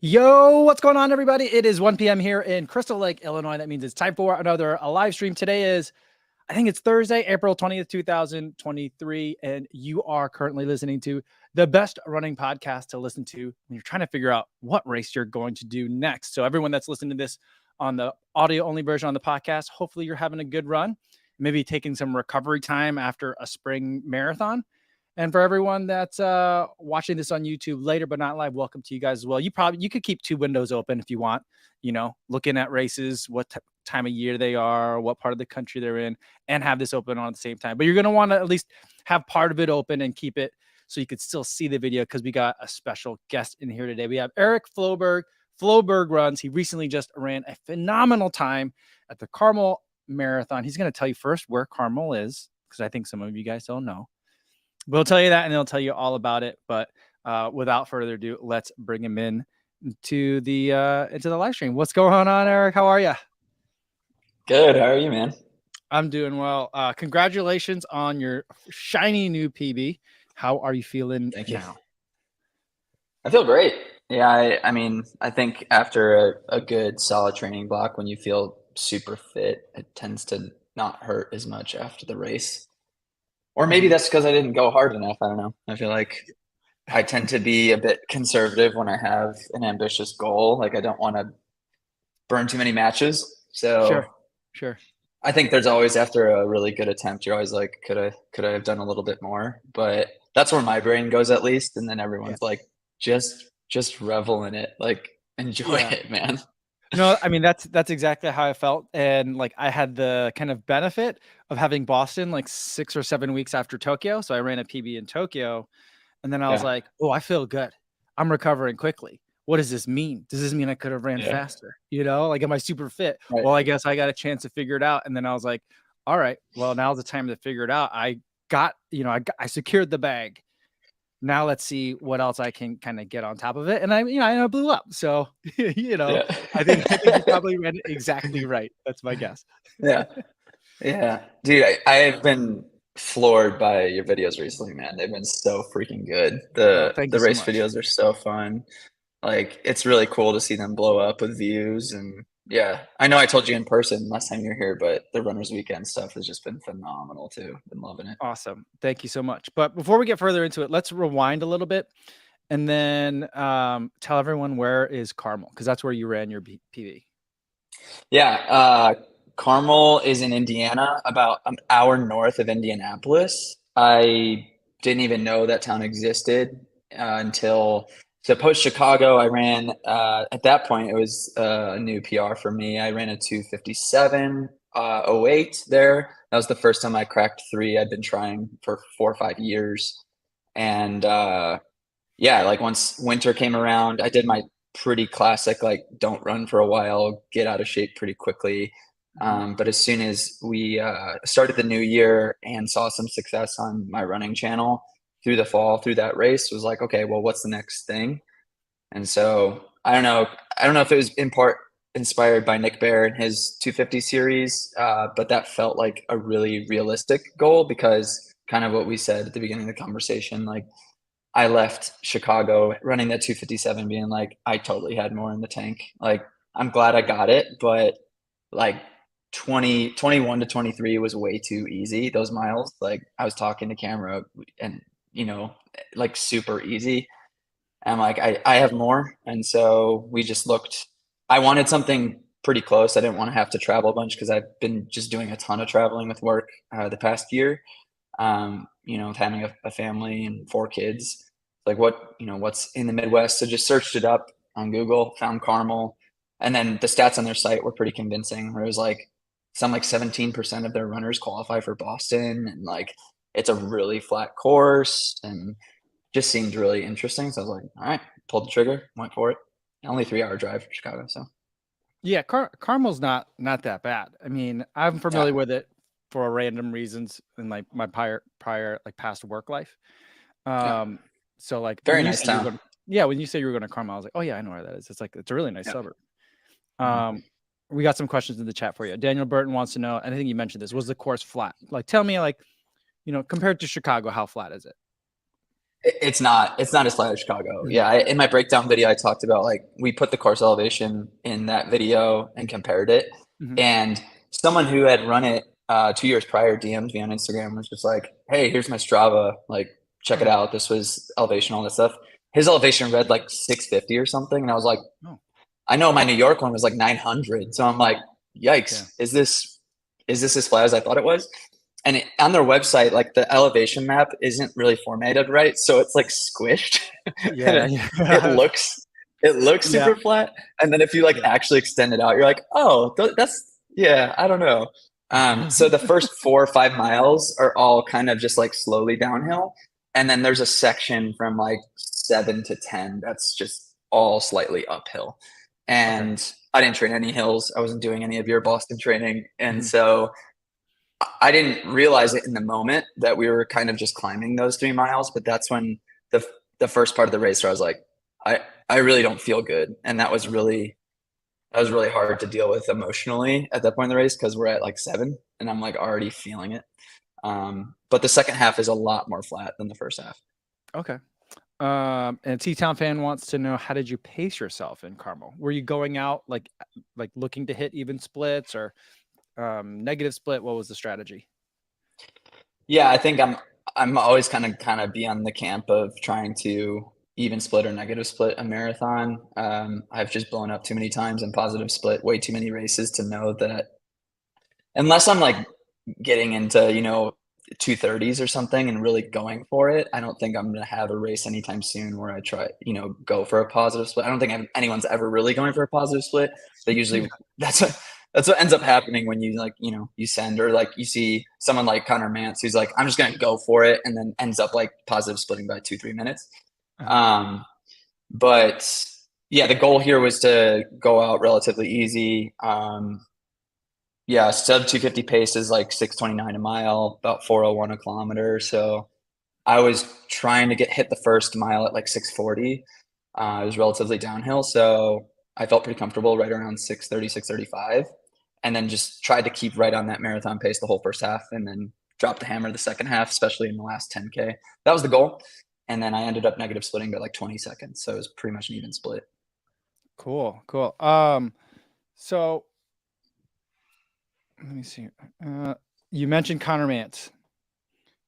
Yo, what's going on, everybody? It is 1 p.m. here in Crystal Lake, Illinois. That means it's time for another live stream. Today is, I think it's Thursday, April 20th, 2023, and you are currently listening to the best running podcast to listen to when you're trying to figure out what race you're going to do next. So everyone that's listening to this on the audio-only version on the podcast, hopefully you're having a good run, maybe taking some recovery time after a spring marathon. And for everyone that's watching this on YouTube later but not live, welcome to you guys as well. You could keep two windows open if you want, looking at races, what time of year they are, what part of the country they're in, and have this open on at the same time. But you're going to want to at least have part of it open and keep it so you could still see the video, because we got a special guest in here today. We have Eric Floberg. Floberg runs. He recently just ran a phenomenal time at the Carmel Marathon. He's going to tell you first where Carmel is, because I think some of you guys don't know. We'll tell you that, and they'll tell you all about it. But without further ado, let's bring him in to the live stream. What's going on, Eric? How are you? Good. How are you, man? I'm doing well. Congratulations on your shiny new PB. How are you feeling now? I feel great. Yeah, I mean, I think after a good solid training block, when you feel super fit, it tends to not hurt as much after the race. Or maybe that's because I didn't go hard enough. I don't know. I feel like I tend to be a bit conservative when I have an ambitious goal. Like, I don't want to burn too many matches. So Sure. I think there's always, after a really good attempt, you're always like, could I have done a little bit more? But that's where my brain goes, at least. And then everyone's like, just revel in it. Like, enjoy it, man. No, I mean, that's exactly how I felt. And like, I had the kind of benefit of having Boston like 6 or 7 weeks after Tokyo. So I ran a PB in Tokyo, and then I was like, oh, I feel good. I'm recovering quickly. What does this mean? Does this mean I could have ran faster? Like, am I super fit? Right. Well, I guess I got a chance to figure it out. And then I was like, all right, well, now's the time to figure it out. I secured the bag. Now let's see what else I can kind of get on top of it. And I blew up. So, I think you probably ran it exactly right. That's my guess. Yeah. Dude, I've been floored by your videos recently, man. They've been so freaking good. The race videos are so fun. Like, it's really cool to see them blow up with views. And yeah, I know I told you in person last time you were here, but the Runners Weekend stuff has just been phenomenal too. Been loving it. Awesome. Thank you so much. But before we get further into it, let's rewind a little bit and then tell everyone where is Carmel, because that's where you ran your PB. Yeah. Carmel is in Indiana, about an hour north of Indianapolis. I didn't even know that town existed until post Chicago. I ran at that point, it was a new PR for me. I ran a 2:57:08 there. That was the first time I cracked 3. I'd been trying for 4 or 5 years. And like, once winter came around, I did my pretty classic, like, don't run for a while, get out of shape pretty quickly. But as soon as we started the new year and saw some success on my running channel through the fall, through that race, was like, okay, well, what's the next thing? And so I don't know if it was in part inspired by Nick Bear and his 250 series, but that felt like a really realistic goal, because kind of what we said at the beginning of the conversation, like, I left Chicago running that 257 being like, I totally had more in the tank. Like, I'm glad I got it, but like 21 to 23 was way too easy. Those miles, like, I was talking to camera and, like, super easy. And like, I have more. And so we just looked, I wanted something pretty close. I didn't want to have to travel a bunch, because I've been just doing a ton of traveling with work the past year. With having a family and 4 kids, like, what's in the Midwest. So just searched it up on Google, found Carmel, and then the stats on their site were pretty convincing, where it was like 17% of their runners qualify for Boston, and like, it's a really flat course and just seemed really interesting. So I was like, all right, pulled the trigger, went for it. Only 3-hour drive from Chicago. So yeah, Carmel's not that bad. I mean, I'm familiar with it for random reasons in like my prior like past work life. So like, very nice town. When you say you were going to Carmel, I was like, oh yeah, I know where that is. It's like, it's a really nice suburb. We got some questions in the chat for you. Daniel Burton wants to know, and I think you mentioned this, was the course flat? Like, tell me, like, compared to Chicago, how flat is it? It's not as flat as Chicago. Mhm. Yeah, in my breakdown video, I talked about like we put the course elevation in that video and compared it. Mhm. And someone who had run it 2 years prior DM'd me on Instagram, was just like, "Hey, here's my Strava. Like, check it Oh, out. This was elevation, all that stuff." His elevation read like 650 or something, and I was like, oh, I know my New York one was like 900. So I'm like, yeah. yikes, is this as flat as I thought it was? And on their website, like the elevation map isn't really formatted right, so it's like squished, and Yeah. it Yeah. looks it looks Yeah. super flat. And then if you like Yeah. actually extend it out, you're like, oh, that's yeah, I don't know. So the first 4 or 5 miles are all kind of just like slowly downhill, and then there's a section from like 7 to 10 that's just all slightly uphill. Okay. And I didn't train any hills. I wasn't doing any of your Boston training, and Mhm. so I didn't realize it in the moment that we were kind of just climbing those 3 miles. But that's when the the first part of the race where I was like, I I really don't feel good, and that was really hard to deal with emotionally at that point in the race because we're at like 7, and I'm like already feeling it. But the second half is a lot more flat than the first half. Okay. And T-Town fan wants to know, how did you pace yourself in Carmel? Were you going out like looking to hit even splits or negative split? What was the strategy? Yeah, I think I'm always kind of be on the camp of trying to even split or negative split a marathon. I've just blown up too many times and positive split way too many races to know that unless I'm like getting into, 230s or something and really going for it, I don't think I'm gonna have a race anytime soon where I try, go for a positive split. I don't think anyone's ever really going for a positive split. They Yeah. usually that's what ends up happening when you like, you send, or like you see someone like Connor Mance who's like, I'm just gonna go for it, and then ends up like positive splitting by 2-3 minutes. Uh-huh. Um, but yeah, the goal here was to go out relatively easy. Yeah, sub 250 pace is like 6:29 a mile, about 4:01 a kilometer. So I was trying to hit the first mile at like 6:40. It was relatively downhill, so I felt pretty comfortable right around 6:30, 6:35, and then just tried to keep right on that marathon pace the whole first half, and then drop the hammer the second half, especially in the last 10K. That was the goal. And then I ended up negative splitting by like 20 seconds, so it was pretty much an even split. Cool. Cool. So let me see. Uh, you mentioned Connor Mance.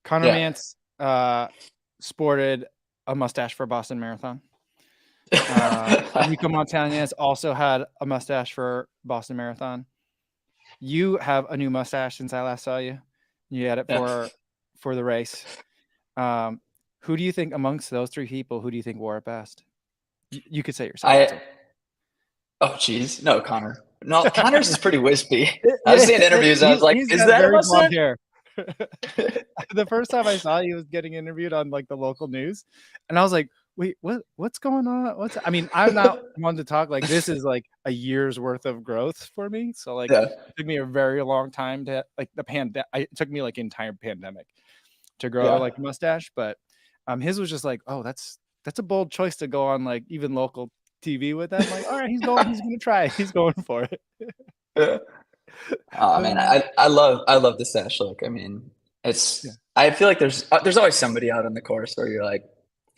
Connor Yeah. Mance sported a mustache for Boston Marathon. Nico Montañez also had a mustache for Boston Marathon. You have a new mustache since I last saw you. You had it Yeah. for the race. Who do you think amongst those three people, who do you think wore it best? You could say yourself. It's I Oh, geez. No, Connor. No, okay. Connor's is pretty wispy. I was Yeah, seeing interviews. I was like, he's is got that a very blonde mustache? hair. The first time I saw he was getting interviewed on like the local news, and I was like, "Wait, what's going on? I mean, I'm not one to talk like this is like a year's worth of growth for me. So like, Yeah. it took me a very long time to like it took me like entire pandemic to grow Yeah. like a mustache, but his was just like, oh, that's a bold choice to go on like even local TV with that. I'm like, all right, he's gonna try, he's going for it. Yeah. Oh man, Um, I love the stash look. I mean, yeah. I feel like there's always somebody out on the course where you're like,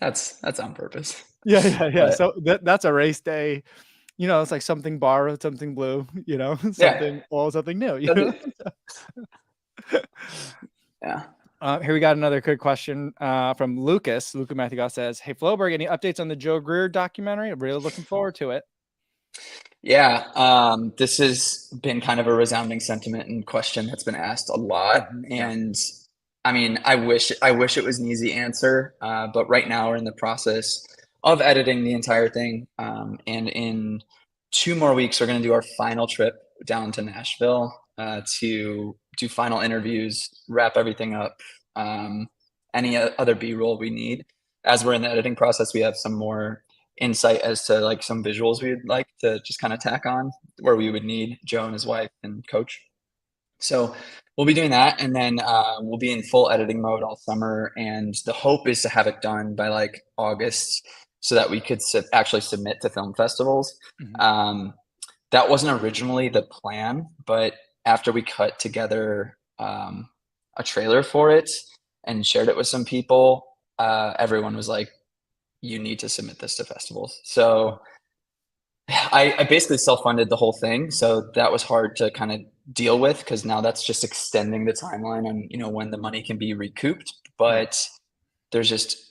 that's on purpose. Yeah, yeah, yeah. But So that's a race day. It's like something borrowed, something blue, yeah. something old, something new, That's it. Yeah. Here we got another good question from Lucas. Luca Matthew says, "Hey Floberg, any updates on the Joe Greer documentary? I'm really looking forward to it." Yeah, this has been kind of a resounding sentiment and question that's been asked a lot. Yeah. And I mean, I wish it was an easy answer, but right now we're in the process of editing the entire thing. And in 2 more weeks, we're going to do our final trip down to Nashville to do final interviews, wrap everything up, any other B-roll we need. As we're in the editing process, we have some more insight as to like some visuals we'd like to just kind of tack on, where we would need Joe and his wife and coach. So we'll be doing that, and then we'll be in full editing mode all summer. And the hope is to have it done by like August, so that we could actually submit to film festivals. Mhm. Um, that wasn't originally the plan, but after we cut together a trailer for it and shared it with some people, everyone was like, you need to submit this to festivals. So I basically self-funded the whole thing. So that was hard to kind of deal with because now that's just extending the timeline on, when the money can be recouped. Right. But there's just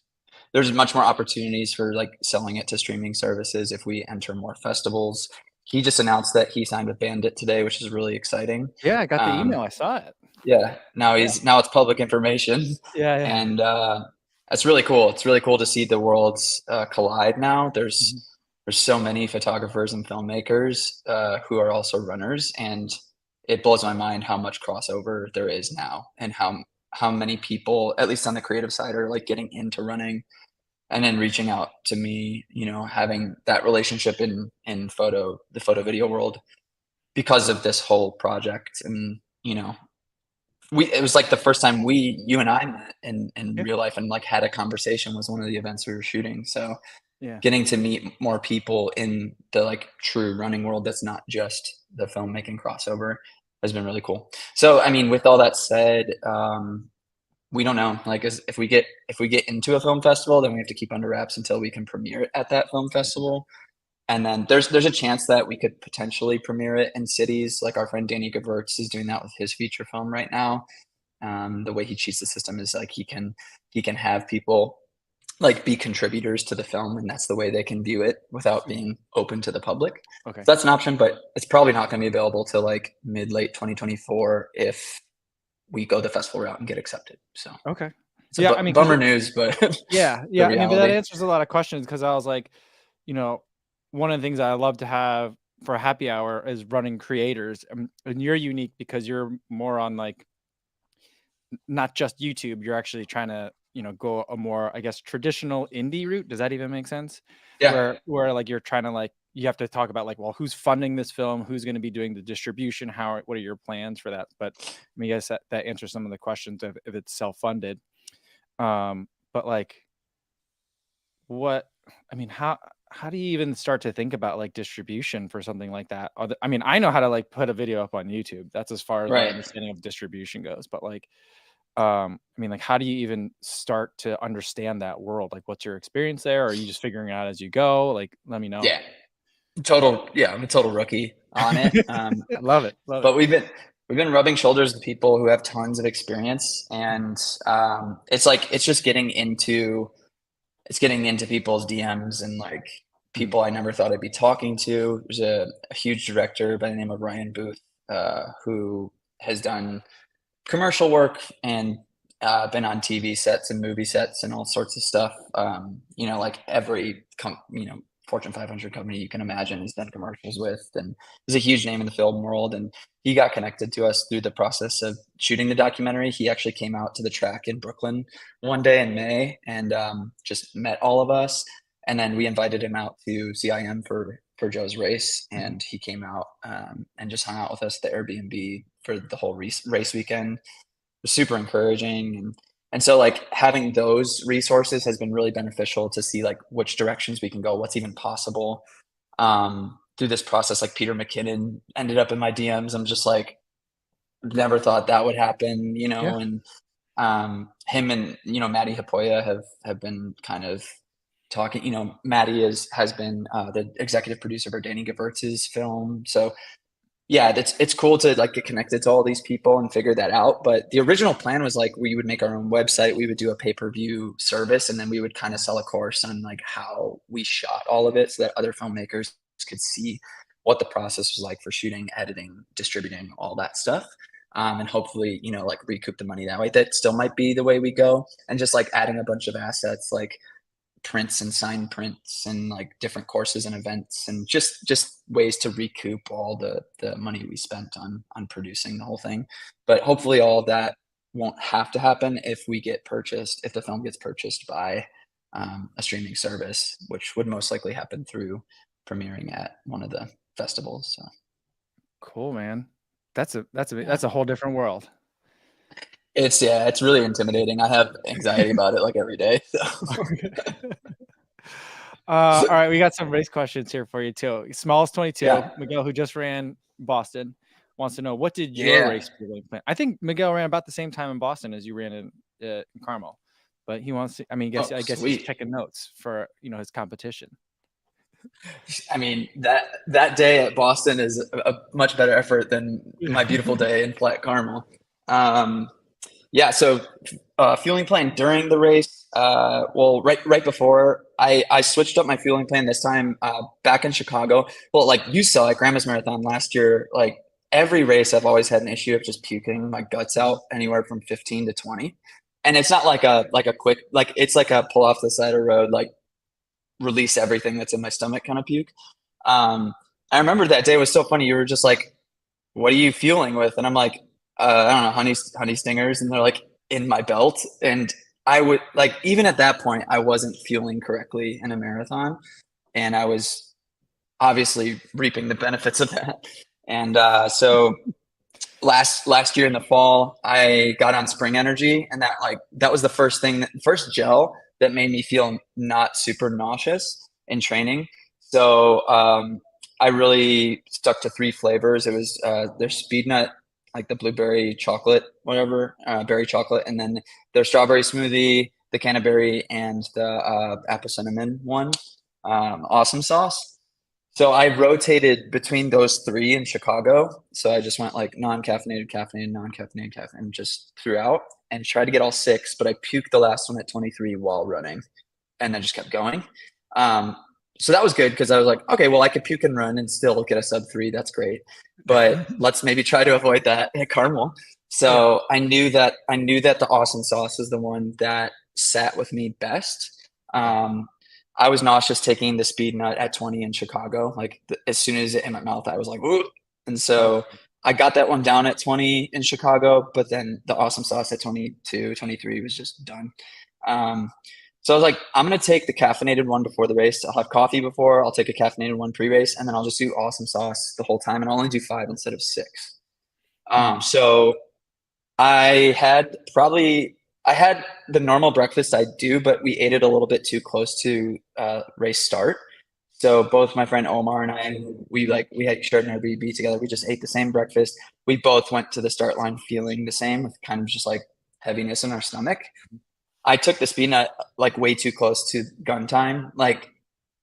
there's much more opportunities for like selling it to streaming services if we enter more festivals. He just announced that he signed with Bandit today, which is really exciting. Yeah, I got the Um, email. I saw it. yeah, Yeah. now it's public information, Yeah. Yeah. and that's really cool. It's really cool to see the worlds collide now. Mhm. There's so many photographers and filmmakers who are also runners, and it blows my mind how much crossover there is now, and how many people, at least on the creative side, are like getting into running and then reaching out to me. Having that relationship in the photo video world because of this whole project, and it was like the first time you and I met in Yeah. real life and like had a conversation was one of the events we were shooting. So Yeah. getting to meet more people in the like true running world that's not just the filmmaking crossover has been really cool. So I mean, with all that said, we don't know. Like, if we get into a film festival, then we have to keep under wraps until we can premiere it at that film festival. And then there's a chance that we could potentially premiere it in cities. Like our friend Danny Gewirtz is doing that with his feature film right now. The way he cheats the system is like he can have people like be contributors to the film, and that's the way they can view it without being open to the public. Okay. So that's an option, but it's probably not going to be available till like mid late 2024 if we go the festival route and get accepted. So Okay. it's a Yeah. I mean, because bummer news, but yeah, the yeah. I mean, but that reality. answers a lot of questions because I was like, you know, one of the things I love to have for a happy hour is running creators, and you're unique because you're more on like not just YouTube. You're actually trying to, go a more, I guess, traditional indie route. Does that even make sense? Yeah, Where like you're trying to like you have to talk about like, well, who's funding this film? Who's going to be doing the distribution? What are your plans for that? But I mean, I guess that answers some of the questions if it's self-funded. But like what I mean, how do you even start to think about like distribution for something like that? I mean, I know how to like put a video up on YouTube. That's as far as my right. understanding of distribution goes. But like, I mean, like, how do you even start to understand that world? Like, what's your experience there? Or are you just figuring it out as you go? Like, let me know. Yeah, I'm a total rookie on it. Love it. Love it. But we've been rubbing shoulders with people who have tons of experience, and it's like it's getting into people's DMs and like Mhm. people I never thought I'd be talking to. There's a huge director by the name of Ryan Booth who has done commercial work and been on TV sets and movie sets and all sorts of stuff. Like every Fortune 500 company you can imagine he's done commercials with, and he's a huge name in the film world. And he got connected to us through the process of shooting the documentary. He actually came out to the track in Brooklyn one day in May and just met all of us. And then we invited him out to CIM for Joe's race, Mhm. and he came out and just hung out with us at the Airbnb for the whole race weekend. It was super encouraging, and so like having those resources has been really beneficial to see like which directions we can go, what's even possible through this process. Like Peter McKinnon ended up in my DMs. I'm just like, never thought that would happen, Yeah. and him and Maddie Hapoya have been kind of talking. Maddie has been the executive producer for Danny Gewirtz's film. So yeah, it's cool to like get connected to all these people and figure that out. But the original plan was like we would make our own website, we would do a pay-per-view service, and then we would kind of sell a course on like how we shot all of it so that other filmmakers could see what the process was like for shooting, editing, distributing, all that stuff. And hopefully, like recoup the money that way. That still might be the way we go. And just like adding a bunch of assets like prints and sign prints and like different courses and events and just ways to recoup all the money we spent on producing the whole thing. But hopefully all of that won't have to happen if the film gets purchased by a streaming service, which would most likely happen through premiering at one of the festivals. So Cool, man. yeah, That's a whole different world. it's really intimidating. I have anxiety about it like every day. So. All right, we got some race questions here for you too. Smallest 22, Yeah, Miguel, who just ran Boston, wants to know what did your yeah. race plan? I think Miguel ran about the same time in Boston as you ran in Carmel. but he wants to. I mean, Oh, I guess he's sweet. checking notes for his competition. I mean, that day at Boston is a much better effort than my beautiful day in Flat Carmel. Um, yeah, so fueling plan during the race. Well, right before I switched up my fueling plan this time back in Chicago. Well, like you saw at Grandma's Marathon last year, like every race I've always had an issue of just puking my guts out anywhere from 15 to 20. And it's not like a quick, like it's like a pull off the side of the road, like release everything that's in my stomach kind of puke. I remember that day was so funny. You were just like, "What are you fueling with?" And I'm like, "I don't know, honey stingers," and they're like in my belt. And I would like even at that point, I wasn't fueling correctly in a marathon, and I was obviously reaping the benefits of that. And so last year in the fall, I got on Spring Energy, and that was the first gel that made me feel not super nauseous in training. So I really stuck to 3 flavors. It was their speed nut, like the blueberry chocolate, whatever, berry chocolate, and then their strawberry smoothie, the canterbury, and the apple cinnamon one, awesome sauce. So I rotated between those 3 in Chicago. So I just went like non-caffeinated, caffeinated, non-caffeinated, caffeinated, just throughout and tried to get all 6, but I puked the last one at 23 while running and then just kept going. Um, so that was good because I was like, okay, well, I could puke and run and still get a sub 3. That's great. But let's maybe try to avoid that at Carmel. Yeah. So I knew that the awesome sauce was the one that sat with me best. I was nauseous taking the speed nut at 20 in Chicago. Like as soon as it hit my mouth, I was like, "Ooh!" And so I got that one down at 20 in Chicago, but then the awesome sauce at 22, 23 was just done. So I was like, I'm going to take the caffeinated one before the race. I'll have coffee before. I'll take a caffeinated one pre-race, and then I'll just do awesome sauce the whole time, and I'll only do 5 instead of 6. So I had the normal breakfast I do, but we ate it a little bit too close to race start. So both my friend Omar and I, we had shared an Airbnb together. We just ate the same breakfast. We both went to the start line feeling the same, with kind of just like heaviness in our stomach. I took the speed nut like way too close to gun time. Like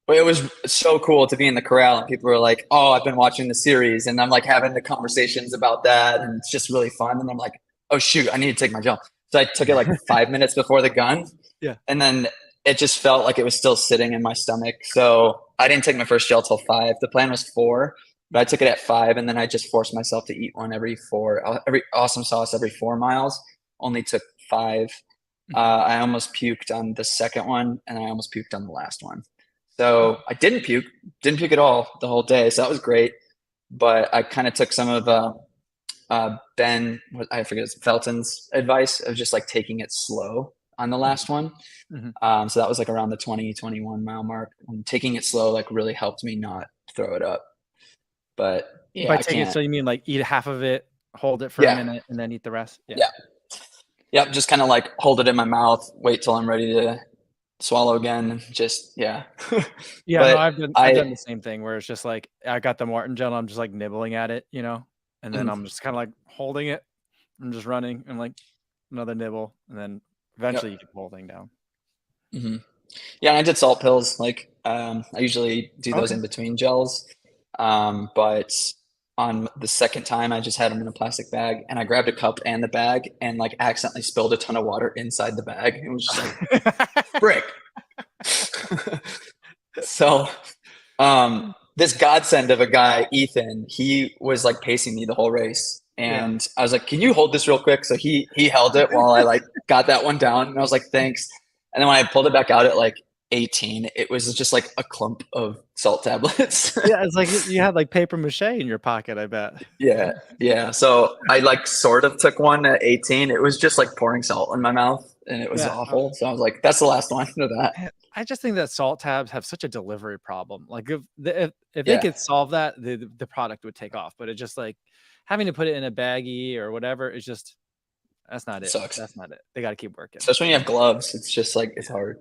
it was so cool to be in the corral and people were like, "Oh, I've been watching the series," and I'm like having the conversations about that, and it's just really fun. And I'm like, "Oh shoot, I need to take my gel." So I took it like 5 minutes before the gun, Yeah. and then it just felt like it was still sitting in my stomach. So I didn't take my first gel till 5. The plan was 4, but I took it at 5, and then I just forced myself to eat one every 4, every awesome sauce every 4 miles. Only took 5. I almost puked on the second one, and I almost puked on the last one. So I didn't puke at all the whole day. So that was great. But I kind of took some of Ben, I forget Felton's advice of just like taking it slow on the last one. So that was like around the 20, 21 mile mark. And taking it slow like really helped me not throw it up. But yeah, By I taking it, can't. so you mean like eat half of it, hold it for a Yeah, minute, and then eat the rest? Yeah. yeah, yep. Just kind of like hold it in my mouth, wait till I'm ready to swallow again. Just yeah. Yeah, no, But I've done the same thing where it's just like I got the Martin gel, I'm just like nibbling at it, and then mm, I'm just kind of like holding it. I'm just running and like another nibble, and then yep. eventually you get the whole thing down. Hmm. Yeah, and I did salt pills. Like I usually do those Okay. in between gels. But on the second time, I just had them in a plastic bag, and I grabbed a cup and the bag, and like accidentally spilled a ton of water inside the bag. It was just like frick. So this godsend of a guy, Ethan, he was like pacing me the whole race. Yeah. And I was like, "Can you hold this real quick?" So he held it while I like got that one down. And I was like, "Thanks." And then when I pulled it back out at like 18, it was just like a clump of salt tablets. Yeah, it's like you had like paper mache in your pocket, I bet. Yeah, yeah. So I like sort of took one at 18. It was just like pouring salt in my mouth, and it was Yeah. awful. So I was like, "That's the last one of that." I just think that salt tabs have such a delivery problem. Like if they Yeah, could solve that, the product would take off. But it just like having to put it in a baggie or whatever is just that's not it it. sucks. That's not it. They got to keep working. Especially when you have gloves. It's just like it's hard.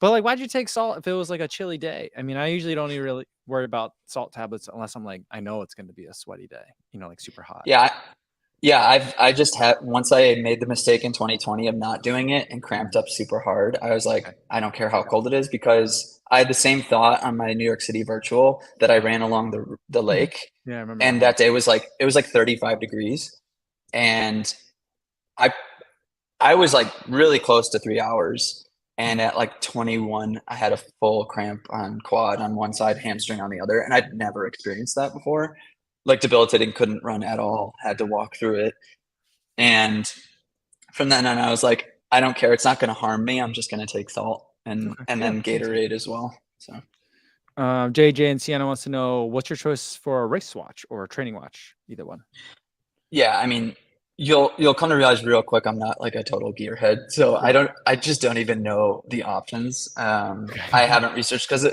But like, why'd you take salt if it was like a chilly day? I mean, I usually don't even really worry about salt tablets unless I'm like, I know it's going to be a sweaty day, like super hot. Yeah, Yeah, I just had once I made the mistake in 2020 of not doing it and cramped Mhm. up super hard. I was Okay. like, I don't care how cold it is because I had the same thought on my New York City virtual that I ran along the Mhm. lake, Yeah, I remember that and one. that day was like it was like 35 degrees, and I I was like really close to 3 hours. And Mhm. at like 21, I had a full cramp on quad on one side, hamstring on the other. And I'd never experienced that before. Like debilitating, couldn't run at all, had to walk through it. And from then on, I was like, I don't care. It's not going to harm me. I'm just going to take salt Okay. and Yeah, then makes sense. Gatorade as well. So JJ and Sienna wants to know what's your choice for a race watch or a training watch? Either one. yeah, I mean, you'll come to realize real quick I'm not like a total gearhead. So Yeah. I just don't even know the options. I Okay. haven't researched because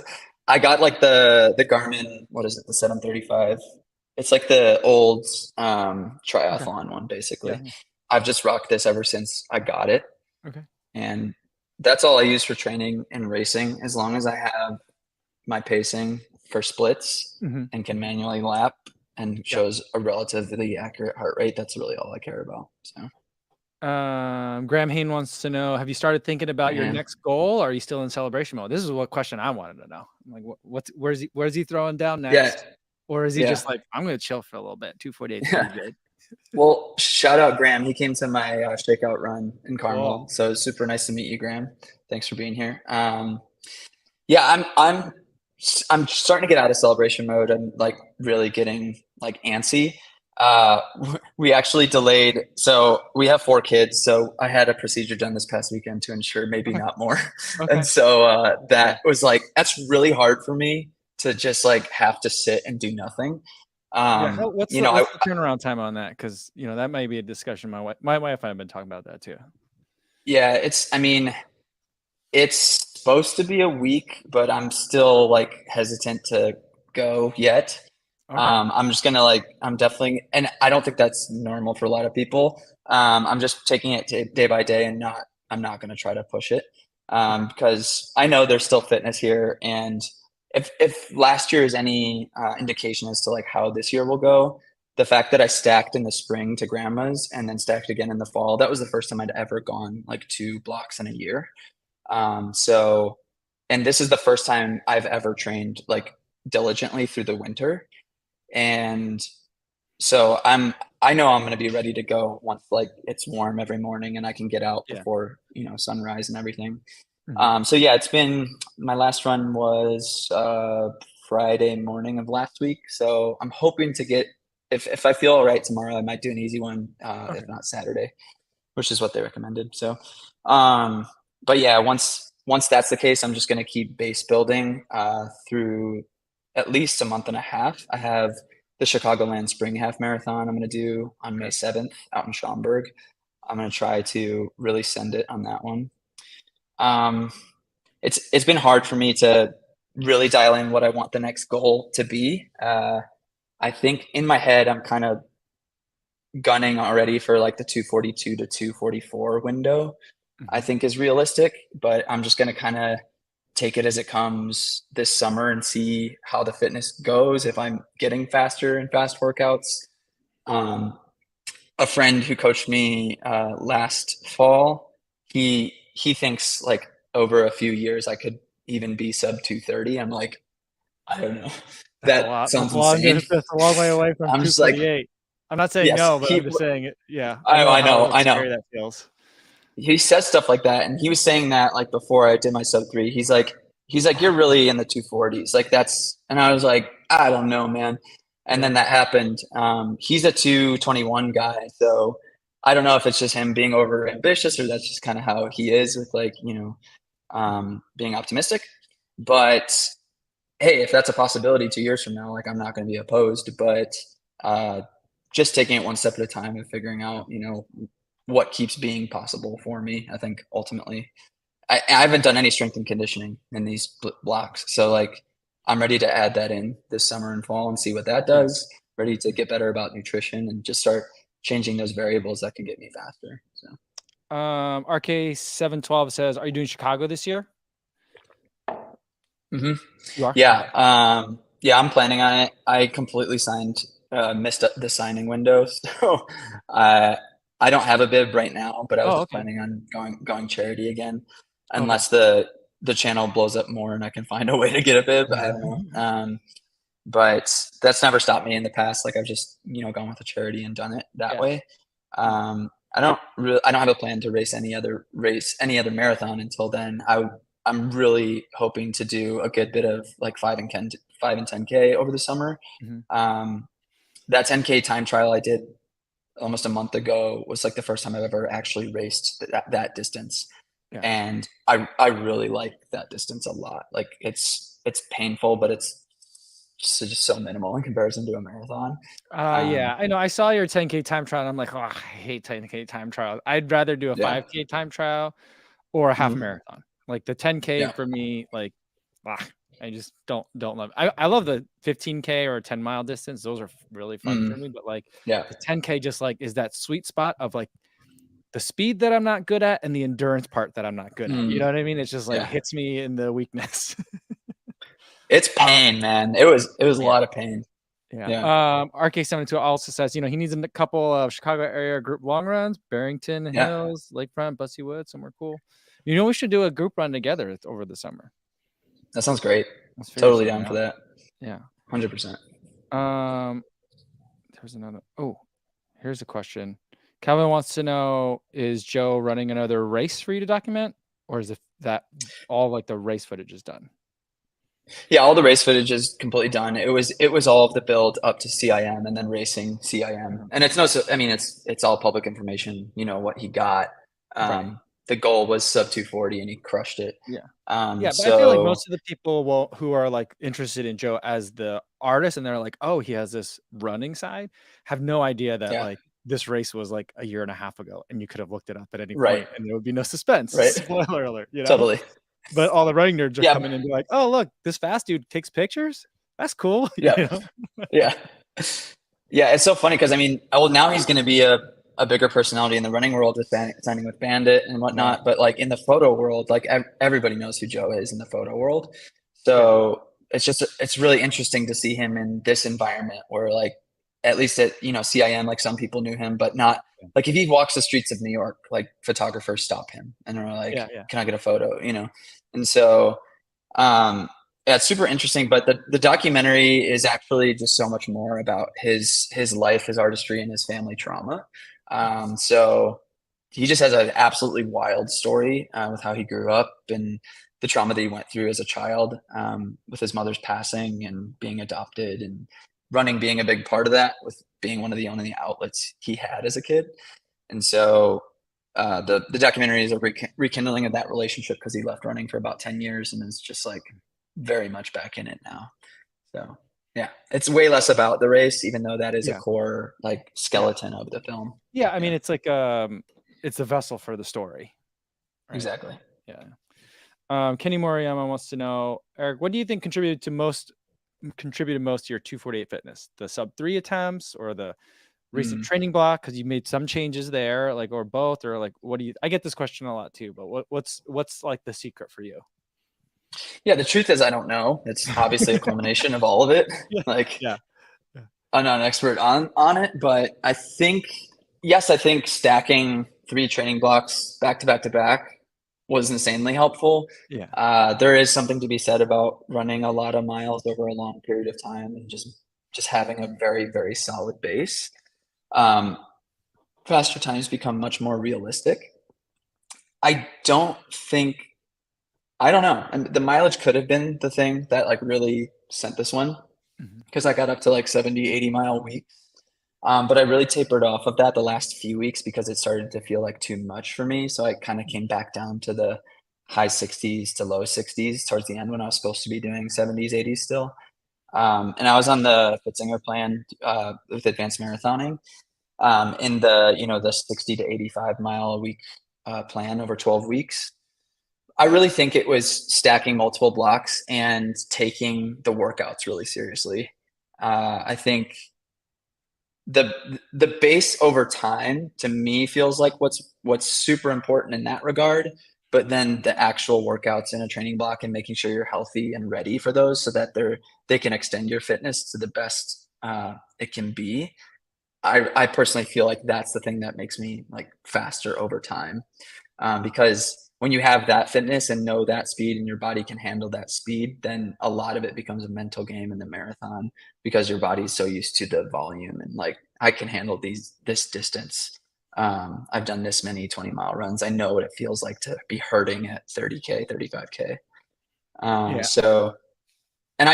I got like the Garmin, what is it, the 735. It's like the old Okay. triathlon one Yeah. basically. Yeah. I've just rocked this ever since I got it. Okay. And that's all I use for training and racing. As long as I have my pacing for splits Hmm. and can manually lap and Yeah. shows a relatively accurate heart rate, that's really all I care about. So, Graham Hain wants to know: have you started thinking about your man, next goal? Or are you still in celebration mode? This is what question I wanted to know. I'm like, where's he throwing down yeah, next? Or is he yeah, just like, I'm gonna chill for a little bit? 248 is yeah. pretty good. Well, shout out Graham. He came to my shakeout run in Cool. Carmel, so it's super nice to meet you, Graham. Thanks for being here. Yeah, I'm starting to get out of celebration mode. I'm like really getting like antsy. Uh, we actually delayed. So we have 4 kids. So I had a procedure done this past weekend to ensure maybe Okay. not more. And Okay. so Yeah. that was like that's really hard for me to just like have to sit and do nothing. Yeah. What's You the know, I turnaround time on that? Because that might be a discussion. My wife and I have been talking about that too. yeah, I mean, it's supposed to be a week, but I'm still like hesitant to go yet. Okay. I'm just gonna like I'm definitely, and I don't think that's normal for a lot of people. I'm just taking it day by day and not I'm not gonna try to push it Okay. because I know there's still fitness here, and if last year is any indication as to like how this year will go, the fact that I stacked in the spring to grandma's and then stacked again in the fall, that was the first time I'd ever gone like 2 blocks in a year. So, and this is the first time I've ever trained like diligently through the winter. And so I know I'm going to be ready to go once like it's warm every morning and I can get out Yeah. before, sunrise and everything. Mhm. So yeah, it's been my last run was Friday morning of last week. So I'm hoping to get if I feel all right tomorrow, I might do an easy one, if Okay. not Saturday, which is what they recommended. So, um, but yeah, once that's the case, I'm just going to keep base building through at least a month and a half. I have the Chicagoland Spring Half Marathon I'm going to do on May Okay. 7th out in Schaumburg. I'm going to try to really send it on that one. Um, it's been hard for me to really dial in what I want the next goal to be. I think in my head, I'm kind of gunning already for like the 242 to 244 window. I Mhm. think is realistic, but I'm just going to kind of take it as it comes this summer and see how the fitness goes. If I'm getting faster and fast workouts, um, a friend who coached me last fall, he thinks like over a few years I could even be sub 230. I'm like, I don't know. That's a That lot. sounds insane. That's a long way away from I'm just like, 248. I'm not saying yes, no, but I'm just saying it. Yeah, I I, know I know, how I know. scary that feels. He says stuff like that, and he was saying that like before I did my sub 3. He's like you're really in the 240s, like that's, and I was like, I don't know, man. And then Yeah. that happened. He's a 221 guy, so I don't know if it's just him being over ambitious or that's just kind of how he is with like being optimistic. But hey, if that's a possibility 2 years from now, like I'm not going to be opposed. But uh, just taking it one step at a time and figuring out, what keeps being possible for me. I think ultimately, I haven't done any strength and conditioning in these blocks, so like I'm ready to add that in this summer and fall and see what that Yeah. does. Ready to get better about nutrition and just start changing those variables that can get me faster. So. RK712 says, "Are you doing Chicago this year?" hmm You are. Yeah, Okay. yeah, I'm planning on it. I completely signed missed the signing window. So uh, I don't have a bib right now, but I was Oh, just okay. planning on going charity again, Okay. unless the channel blows up more and I can find a way to get a bib. I don't know. But that's never stopped me in the past. Like I've just, gone with a charity and done it that Yeah. way. I don't have a plan to any other marathon until then. I'm really hoping to do a good bit of like 5 and 10K over the summer. Mhm. Um, that 10K time trial I did almost a month ago was like the first time I've ever actually raced that distance. Yeah. And I really like that distance a lot. Like it's painful, but it's just so minimal in comparison to a marathon. Yeah, Um, I know. I saw your 10K time trial, and I'm like, "Oh, I hate 10K time trials. I'd rather do a yeah. 5K time trial or a half Mhm. marathon." Like, the 10K Yeah. for me, like, ah, I just don't love it. I love the 15K or 10-mile distance. Those are really fun Mm, for me, but, like, yeah. the 10K just, like, is that sweet spot of, like, the speed that I'm not good at and the endurance part that I'm not good at. You know Mm, what I mean? It's just, like, yeah. hits me in the weakness. It's Uh, pain, man. It was a yeah. lot of pain. Yeah. Yeah. RK72 also says, he needs a couple of Chicago area group long runs, Barrington Yeah. Hills, Lakefront, Bussy Woods, somewhere cool. We should do a group run together over the summer. That sounds great. Let's figure Totally something down for out. that. Yeah. 100%. Um, there's another. Oh, here's a question. Calvin wants to know: is Joe running another race for you to document, or is that all like the race footage is done? Yeah, all the race footage is completely done. It was all of the build up to CIM and then racing CIM. Mhm. And it's no so I mean it's all public information, what he got. Right. The goal was sub 240 and he crushed it. Yeah. Um Yeah, but I feel like so most of the people who are, like, interested in Joe as the artist, and they're like, "Oh, he has this running side," have no idea that, yeah, like, this race was, like, a year and a half ago, and you could have looked it up at any right. point, and there would be no suspense. Right. Spoiler alert, you know? Totally. But all the running nerds are Yeah. coming in and be like, "Oh, look, this fast dude takes pictures? That's cool." Yeah. You know? Yeah. Yeah, it's so funny because I mean, well, now he's going to be a bigger personality in the running world with signing with Bandit and Right. whatnot. But like in the photo world, like everybody knows who Joe is in the photo world. Yeah. So it's really interesting to see him in this environment where like at least at CIM, like some people knew him, but not Yeah. like if he walks the streets of New York, like photographers stop him and are like, Yeah, yeah. "Can I get a photo?" And so um, yeah, it's super interesting, but the documentary is actually just so much more about his life, his artistry, and his family trauma. So he just has an absolutely wild story with how he grew up and the trauma that he went through as a child, with his mother's passing and being adopted, and running being a big part of that, with being one of the only outlets he had as a kid. And so the documentary is a rekindling of that relationship because he left running for about 10 years and is just like very much back in it now. So yeah, it's way less about the race, even though that is a Yeah. core like Yeah. skeleton of the film. Yeah, I mean, Yeah, it's like, it's a vessel for the story, right? exactly. Yeah. Kenny Moriyama wants to know, Eric, what do you think contributed most to your 248 fitness? The sub 3 attempts or the recent Mm. training block? Because you made some changes there, like, or both, or like, what do you? I get this question a lot too, but what's like the secret for you? Yeah, the truth is I don't know. It's obviously a culmination of all of it. Yeah, Like yeah, yeah. I'm not an expert on it, but I think yes, I think stacking 3 training blocks back to back to back was insanely helpful. Yeah. There is something to be said about running a lot of miles over a long period of time and just having a very very solid base. Um, Faster times become much more realistic. I don't think I don't know. And the mileage could have been the thing that like really sent this one Mhm. because I got up to like 70, 80 mile weeks. But I really tapered off of that the last few weeks because it started to feel like too much for me. So I kind of came back down to the high 60s to low 60s towards the end when I was supposed to be doing 70s, 80s still. And I was on the Fitzinger plan with advanced marathoning in the 60 to 85 mile a week plan over 12 weeks. I really think it was stacking multiple blocks and taking the workouts really seriously. I think the base over time to me feels like what's super important in that regard, but then the actual workouts in a training block and making sure you're healthy and ready for those so that they can extend your fitness to the best it can be. I personally feel like that's the thing that makes me like faster over time, because when you have that fitness and know that speed and your body can handle that speed, then a lot of it becomes a mental game in the marathon because your body's so used to the volume and like I can handle this distance. I've done this many 20-mile runs. I know what it feels like to be hurting at 30K, 35K. Yeah. So and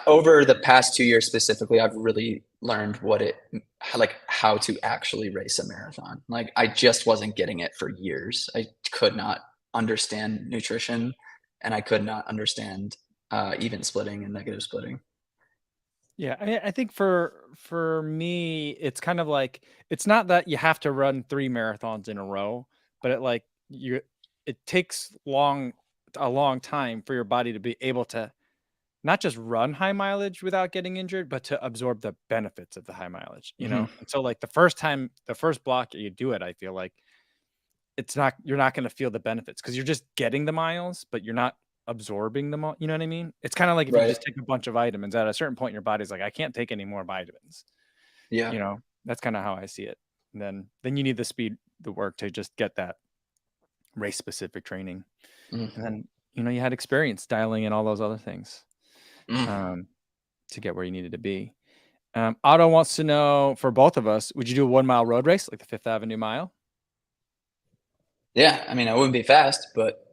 over the past 2 years specifically, I've really learned like how to actually race a marathon. Like I just wasn't getting it for years. I could not understand nutrition and I could not understand even splitting and negative splitting. Yeah, I think for me, it's kind of like it's not that you have to run 3 marathons in a row, but it takes a long time for your body to be able to not just run high mileage without getting injured, but to absorb the benefits of the high mileage, you Hmm. know? And so like the first block you do it, I feel like you're not going to feel the benefits because you're just getting the miles, but you're not absorbing them all. You know what I mean? It's kind of like if you Right. just take a bunch of vitamins at a certain point, your body's like, I can't take any more vitamins. Yeah. You know, that's kind of how I see it. And then you need the speed, the work to just get that race specific training. Mm. And then, you had experience dialing in all those other things Mm. um, to get where you needed to be. Otto wants to know for both of us, would you do a 1 mile road race like the Fifth Avenue Mile? Yeah. I mean, I wouldn't be fast, but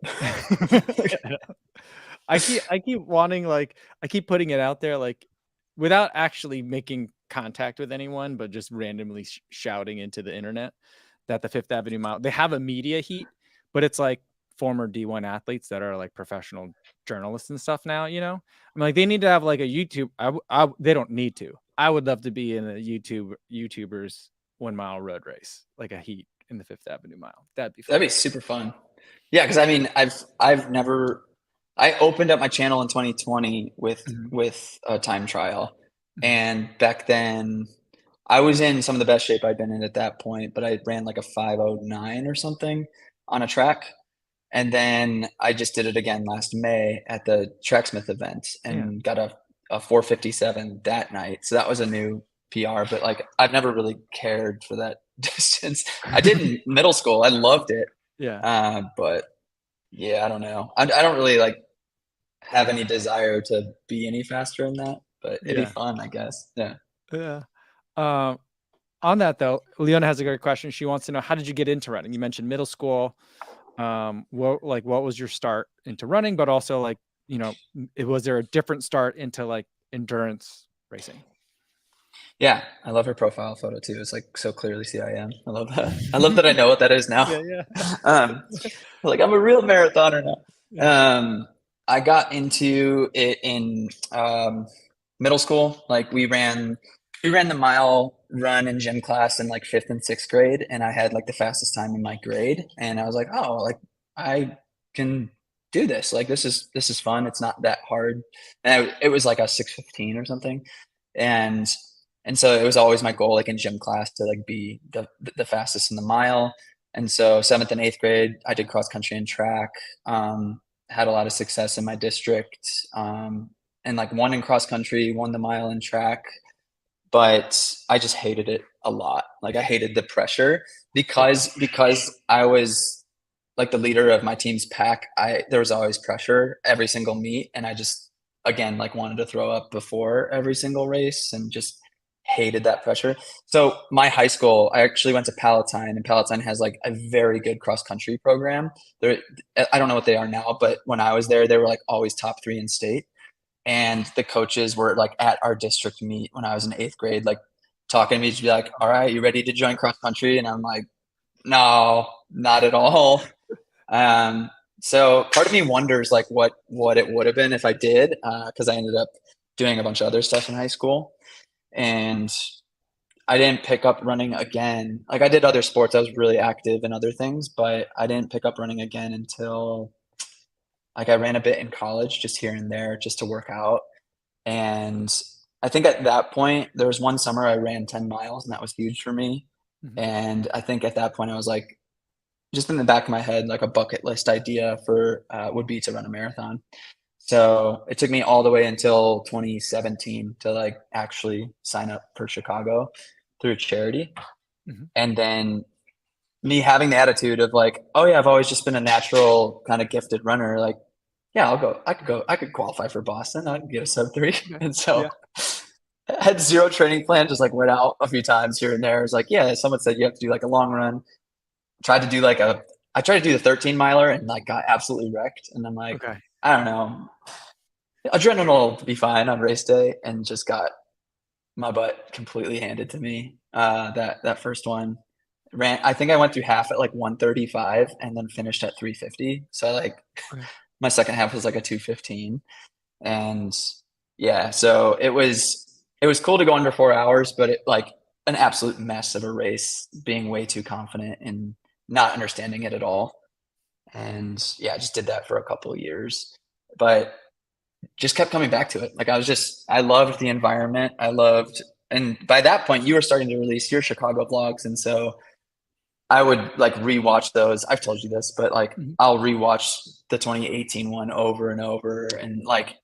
I keep wanting like I keep putting it out there like without actually making contact with anyone, but just randomly shouting into the internet that the Fifth Avenue Mile they have a media heat, but it's like former D1 athletes that are like professional journalists and stuff now. I'm like they need to have like a YouTube. They don't need to. I would love to be in a YouTuber's 1 mile road race, like a heat in the Fifth Avenue Mile. That'd be that'd fun. be super fun. Yeah, because I mean, I've never. I opened up my channel in 2020 Mhm. with a time trial, Mhm. and back then I was in some of the best shape I'd been in at that point. But I ran like a 5:09 or something on a track, and then I just did it again last May at the Tracksmith event Yeah. and got a 4:57 that night. So that was a new PR. But like I've never really cared for that distance. I did in middle school. I loved it. Yeah. But yeah, I don't know. I don't really like have any desire to be any faster in that, but it'd be Yeah. fun, I guess. Yeah. Yeah. Um, on that though, Leona has a great question. She wants to know how did you get into running? You mentioned middle school. What was your start into running, but also like, was there a different start into like endurance racing? Yeah. I love her profile photo too. It's like so clearly CIM. I love that. I love that I know what that is now. Yeah, yeah. um, like I'm a real marathoner now. Yeah. I got into it in middle school. Like we ran the mile run in gym class in like fifth and sixth grade, and I had like the fastest time in my grade. And I was like, oh, like I can do this. Like this is fun. It's not that hard. And it was like a 6:15 or something, and and so it was always my goal, like in gym class, to like be the fastest in the mile. And so seventh and eighth grade, I did cross country and track. Had a lot of success in my district, and like won in cross country, won the mile in track. But I just hated it a lot. Like I hated the pressure Yeah. because I was like the leader of my team's pack. There was always pressure every single meet, and I just again like wanted to throw up before every single race and just hated that pressure. So my high school, I actually went to Palatine, and Palatine has like a very good cross country program. There, I don't know what they are now, but when I was there, they were like always top three in state. And the coaches were like at our district meet when I was in eighth grade, like talking to me to be like, "All right, you ready to join cross country?" And I'm like, "No, not at all." Um, so part of me wonders like what it would have been if I did, because I ended up doing a bunch of other stuff in high school, and I didn't pick up running again. Like I did other sports, I was really active in other things, but I didn't pick up running again until like I ran a bit in college, just here and there, just to work out. And I think at that point, there was one summer I ran 10 miles, and that was huge for me. Mhm. And I think at that point, I was like, just in the back of my head, like a bucket list idea for would be to run a marathon. So it took me all the way until 2017 to like actually sign up for Chicago through charity. Mhm. And then me having the attitude of like, oh yeah, I've always just been a natural kind of gifted runner. Like, yeah, I'll go. I could qualify for Boston. I could get a sub 3. Okay. And so Yeah. I had zero training plan, just like went out a few times here and there. It was like, yeah, someone said you have to do like a long run. Tried to do like I tried to do the 13 miler and like got absolutely wrecked. And I'm like, Okay. I don't know. Adrenaline will be fine on race day, and just got my butt completely handed to me. That first one ran. I think I went through half at like 1:35 and then finished at 3:50. So like Okay. my second half was like a 2:15, and yeah, so it was cool to go under 4 hours, but it like an absolute mess of a race, being way too confident and not understanding it at all. And yeah, I just did that for a couple of years, but just kept coming back to it. Like I loved the environment. And by that point you were starting to release your Chicago vlogs. And so I would like rewatch those. I've told you this, but like Mhm. I'll rewatch the 2018 one over and over. And like,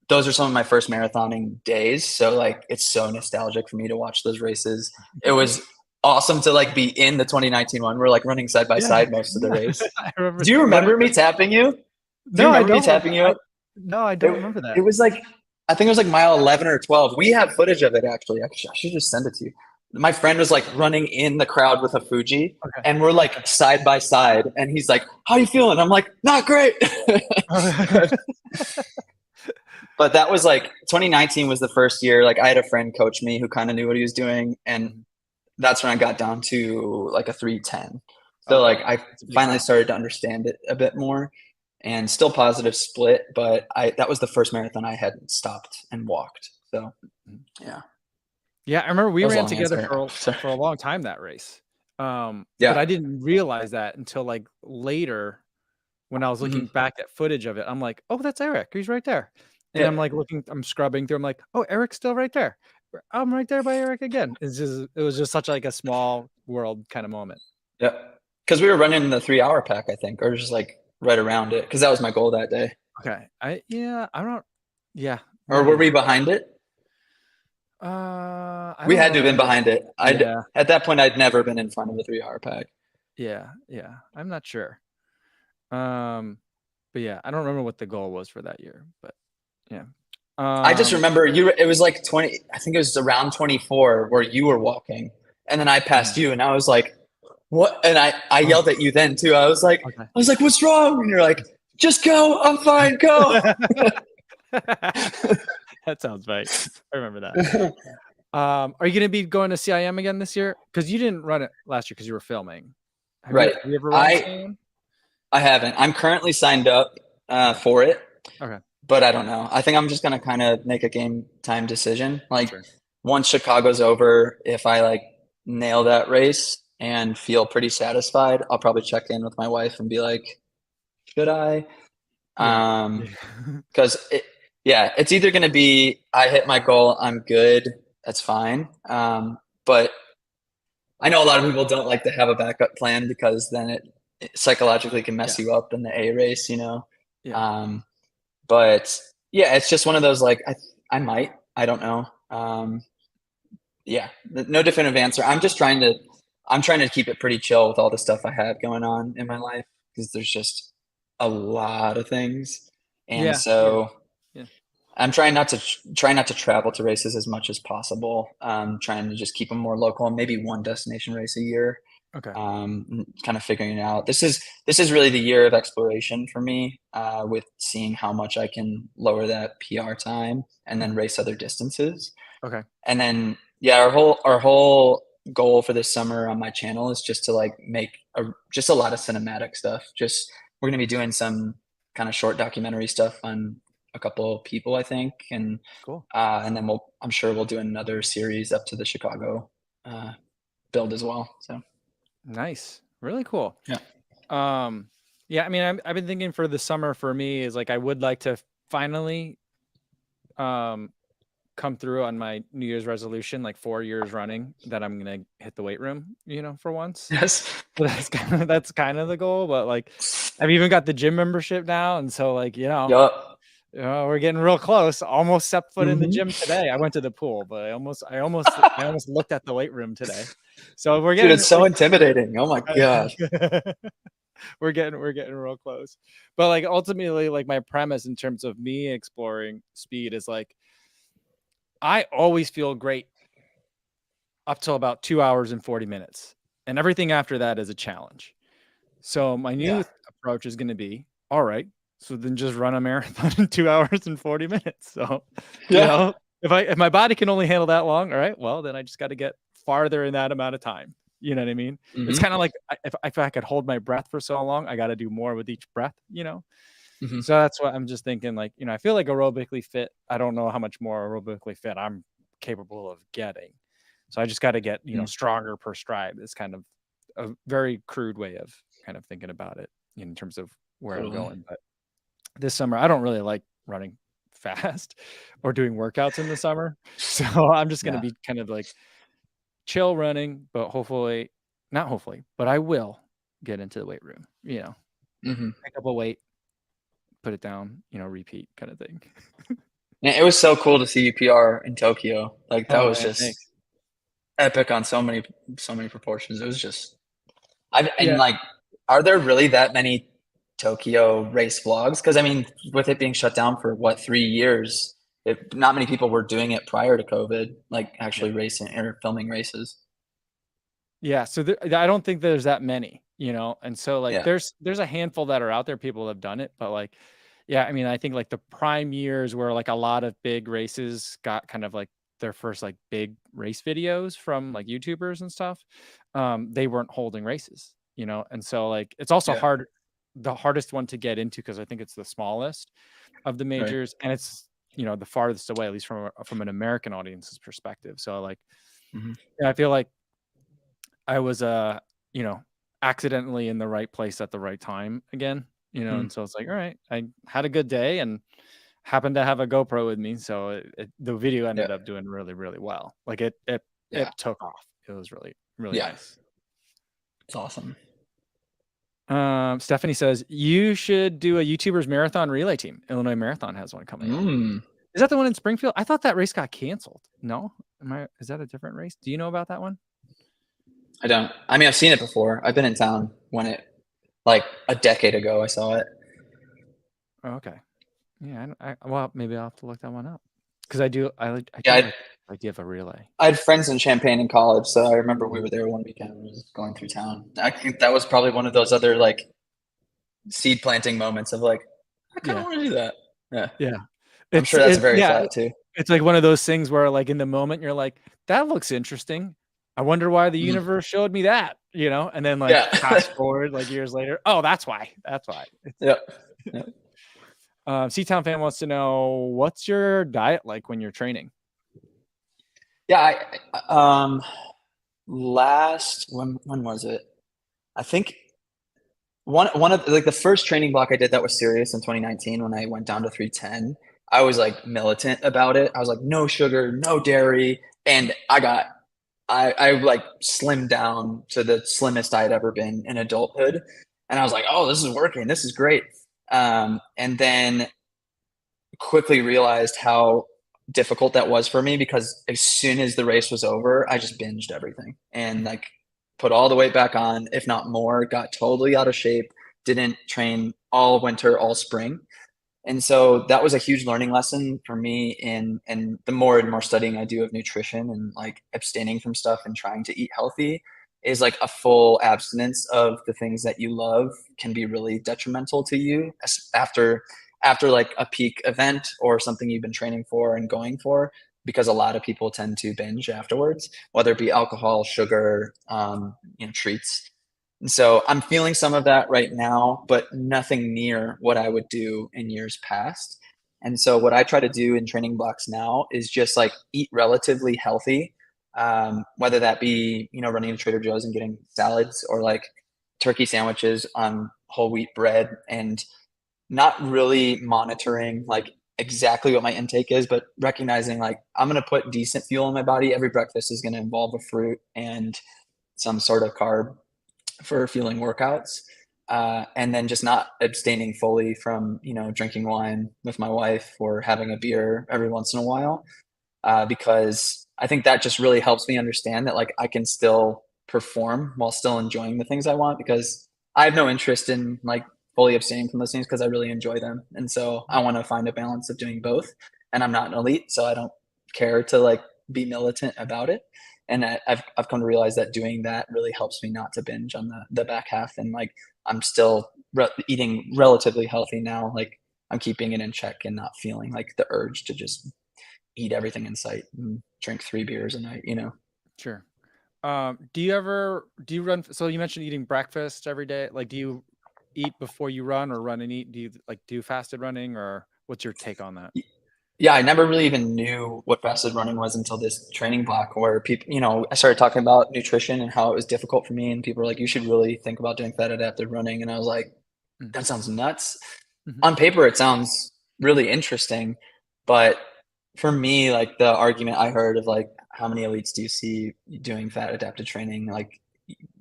those are some of my first marathoning days. So like, it's so nostalgic for me to watch those races. It was awesome to like be in the 2019 one. We're like running side by Yeah. side most of the Yeah. race. I remember. Do you What remember me tapping you? Do you No, I remember me don't. tapping you? No, I don't It, remember it that. was like, I think it was like mile 11 or 12. We have footage of it actually. I should just send it to you. My friend was like running in the crowd with a Fuji, Okay. and we're like side by side. And he's like, "How you feeling?" I'm like, "Not great." Okay. But that was like 2019 was the first year. Like I had a friend coach me who kind of knew what he was doing. And Mhm. that's when I got down to like a 3:10. So Okay. like I That's a big finally drop. started to understand it a bit more, and still positive split, but that was the first marathon I hadn't stopped and walked. So Mhm. yeah, Yeah, I remember we that was a ran long together answer. for Sorry. a long time that race. But Yeah. I didn't realize that until like later when I was looking Mhm. back at footage of it. I'm like, "Oh, that's Eric. He's right there." And Yeah. I'm like I'm scrubbing through. I'm like, "Oh, Eric's still right there. I'm right there by Eric again." It was just such like a small world kind of moment. Yeah. Because we were running the 3 hour pack, I think, or just like right around it. Because that was my goal that day. Okay. Yeah, I don't yeah, Or were maybe. we behind it? I We don't had to have been remember. behind it. Yeah, At that point I'd never been in front of a 3 hour pack. yeah. I'm not sure. Um, but yeah, I don't remember what the goal was for that year, but yeah. I just Um, remember it was like 20, I think it was around 24 where you were walking, and then I passed mhm. you, and I was like, what? And I Oh, yelled at you then too. okay. I was like, what's wrong? And you're like, just go. I'm fine. Go. That sounds right. I remember that. Are you gonna be going to CIM again this year? Because you didn't run it last year because you were filming. Right. Have you ever run I CIM? I haven't. I'm currently signed up Okay. for it, Okay. but I don't know. I think I'm just gonna kind of make a game time decision. Like Sure. once Chicago's over, if I like nail that race and feel pretty satisfied, I'll probably check in with my wife and be like, should I? Yeah. Yeah. Because yeah, it's either going to be I hit my goal, I'm good, that's fine. But I know a lot of people don't like to have a backup plan because then it psychologically can mess Yeah. you up in the A race, you know. Yeah. Um, but yeah, it's just one of those like I might, I don't know. Yeah, no definitive answer. I'm trying to keep it pretty chill with all the stuff I have going on in my life, because there's just a lot of things. And Yeah. Yeah. so Yeah. I'm try not to travel to races as much as possible. Trying to just keep them more local, and maybe one destination race a year. Okay. Kind of figuring it out. This is really the year of exploration for me, with seeing how much I can lower that PR time and then Mhm. race other distances. Okay. And then yeah, our whole goal for this summer on my channel is just to like make just a lot of cinematic stuff. Just we're gonna be doing some kind of short documentary stuff on a couple of people, I think, Cool. and then I'm sure we'll do another series up to the Chicago uh, build as well. So Nice. Really cool. yeah. Um, yeah, I mean, I've been thinking for the summer for me is like I would like to finally um come through on my New Year's resolution, like 4 years running, that I'm gonna hit the weight room, for once. Yes. So that's kind of the goal. But like I've even got the gym membership now, and so like, Yup. We're getting real close. Almost stepped foot in the Hmm. gym today. I went to the pool, but I almost looked at the weight room today. So we're Dude, getting it's so intimidating. Oh my gosh. we're getting real close. But like ultimately, like my premise in terms of me exploring speed is like I always feel great up till about 2 hours and 40 minutes. And everything after that is a challenge. So my new Yeah. approach is going to be, all right, so then just run a marathon in 2 hours and 40 minutes. So, you Yeah. know, if my body can only handle that long, all right, well, then I just got to get farther in that amount of time. You know what I mean? It's Hmm. kind of like if I could hold my breath for so long, I got to do more with each breath, you know? Hmm. So that's what I'm just thinking. Like, I feel like aerobically fit. I don't know how much more aerobically fit I'm capable of getting. So I just got to get, stronger per stride. It's kind of a very crude way of kind of thinking about it in terms of where I'm Totally. going. But this summer, I don't really like running fast or doing workouts in the summer. So I'm just going to Yeah. be kind of like chill running, but hopefully, not hopefully, but I will get into the weight room, Hmm. pick up a weight, put it down, repeat kind of thing. And it was so cool to see you PR in Tokyo. Like that Oh was man, just thanks. epic on so many proportions. It was just I and Yeah. like, are there really that many Tokyo race vlogs? Because I mean, with it being shut down for what, 3 years, not many people were doing it prior to COVID, like Yeah. actually racing or filming races. Yeah. So I don't think there's that many, and so like Yeah, there's a handful that are out there. People have done it, but like, yeah, I mean, I think like the prime years where like a lot of big races got kind of like their first like big race videos from like YouTubers and stuff. They weren't holding races, and so like it's also yeah, hard, the hardest one to get into because I think it's the smallest of the right. majors, and it's the farthest away, at least from an American audience's perspective. So like, Hmm. yeah, I feel like I was you know, accidentally in the right place at the right time again, and so it's like, all right, I had a good day and happened to have a GoPro with me, so the video Yeah, ended up doing really, really well. Like it yeah, took off. It was really, really yeah. nice. It's awesome. Stephanie says you should do a YouTubers marathon relay team. Illinois Marathon has one coming up. Mm, Is that the one in Springfield? I thought that race got canceled. No, is that a different race? Do you know about that one? I don't. I mean, I've seen it before. I've been in town when it, like a decade ago, I saw it. Oh, okay. Yeah, well, maybe I'll have to look that one up because I Yeah, do like the idea of a relay. I had friends in Champaign in college, so I remember we were there one weekend. We were just going through town. I think that was probably one of those other like seed planting moments of like, I kind of Yeah, want to do that. Yeah, yeah. I'm sure that's very Yeah. flat too. It's like one of those things where, like, in the moment, you're like, "That looks interesting. I wonder why the Mhm. universe showed me that," And then like Yeah. fast forward like years later, oh, that's why. That's why. Yep. Yep. Seatown fan wants to know what's your diet like when you're training? Yeah. Last when was it? I think one of like the first training block I did that was serious in 2019 when I went down to 310. I was like militant about it. I was like, no sugar, no dairy, and I like slimmed down to the slimmest I had ever been in adulthood. And I was like, oh, this is working. This is great. And then quickly realized how difficult that was for me because as soon as the race was over, I just binged everything and like put all the weight back on, if not more, got totally out of shape, didn't train all winter, all spring. And so that was a huge learning lesson for me in and the more and more studying I do of nutrition and like abstaining from stuff and trying to eat healthy is like a full abstinence of the things that you love can be really detrimental to you after like a peak event or something you've been training for and going for because a lot of people tend to binge afterwards, whether it be alcohol, sugar, treats. And so I'm feeling some of that right now, but nothing near what I would do in years past. And so what I try to do in training blocks now is just like eat relatively healthy, whether that be, running to Trader Joe's and getting salads or like turkey sandwiches on whole wheat bread and not really monitoring like exactly what my intake is, but recognizing like I'm going to put decent fuel in my body. Every breakfast is going to involve a fruit and some sort of carb for fueling workouts. and then just not abstaining fully from, drinking wine with my wife or having a beer every once in a while, because I think that just really helps me understand that like I can still perform while still enjoying the things I want, because I have no interest in like fully abstaining from those things because I really enjoy them. And so I want to find a balance of doing both. And I'm not an elite, so I don't care to like be militant about it. And I've come to realize that doing that really helps me not to binge on the back half. And like I'm still eating relatively healthy now. Like I'm keeping it in check and not feeling like the urge to just eat everything in sight and drink 3 beers a night. Sure. Do you run? So you mentioned eating breakfast every day. Like, do you eat before you run or run and eat? Do you like do fasted running, or what's your take on that? Yeah, I never really even knew what fasted running was until this training block where people, I started talking about nutrition and how it was difficult for me. And people were like, you should really think about doing fat adapted running. And I was like, Mm. that sounds nuts. Mhm. On paper, it sounds really interesting. But for me, like the argument I heard of like, how many elites do you see doing fat adapted training? Like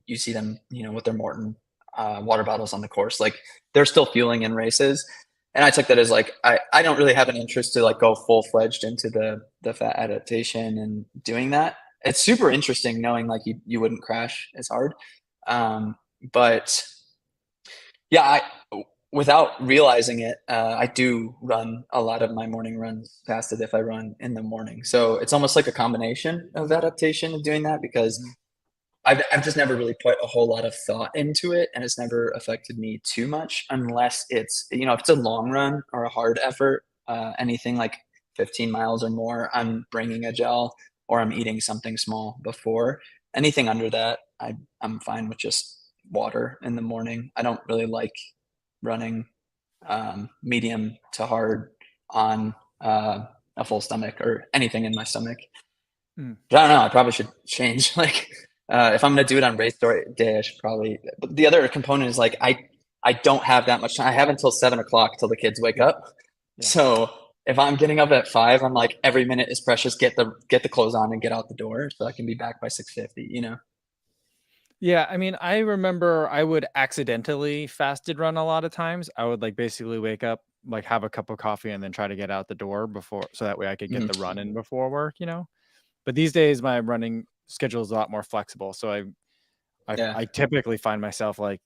you see them, with their Morton water bottles on the course, like they're still fueling in races. And I took that as like I don't really have an interest to like go full fledged into the fat adaptation and doing that. It's super interesting knowing like you wouldn't crash as hard, but yeah, without realizing it, I do run a lot of my morning runs fasted if I run in the morning. So it's almost like a combination of adaptation and doing that, because Mhm. I've just never really put a whole lot of thought into it, and it's never affected me too much unless it's, if it's a long run or a hard effort, anything like 15 miles or more, I'm bringing a gel or I'm eating something small before. Anything under that, I'm fine with just water in the morning. I don't really like running medium to hard on a full stomach or anything in my stomach. Mm. But I don't know. I probably should change. Like, if I'm gonna do it on day, I should probably. But the other component is like I don't have that much time. I have until 7 o'clock till the kids wake Yeah. up. Yeah. So if I'm getting up at 5, I'm like every minute is precious. Get the clothes on and get out the door so I can be back by 6:50. Yeah, I mean, I remember I would accidentally fasted run a lot of times. I would like basically wake up, like have a cup of coffee and then try to get out the door before so that way I could get the Mhm. run in before work. But these days my running schedule is a lot more flexible. So Yeah. I typically find myself like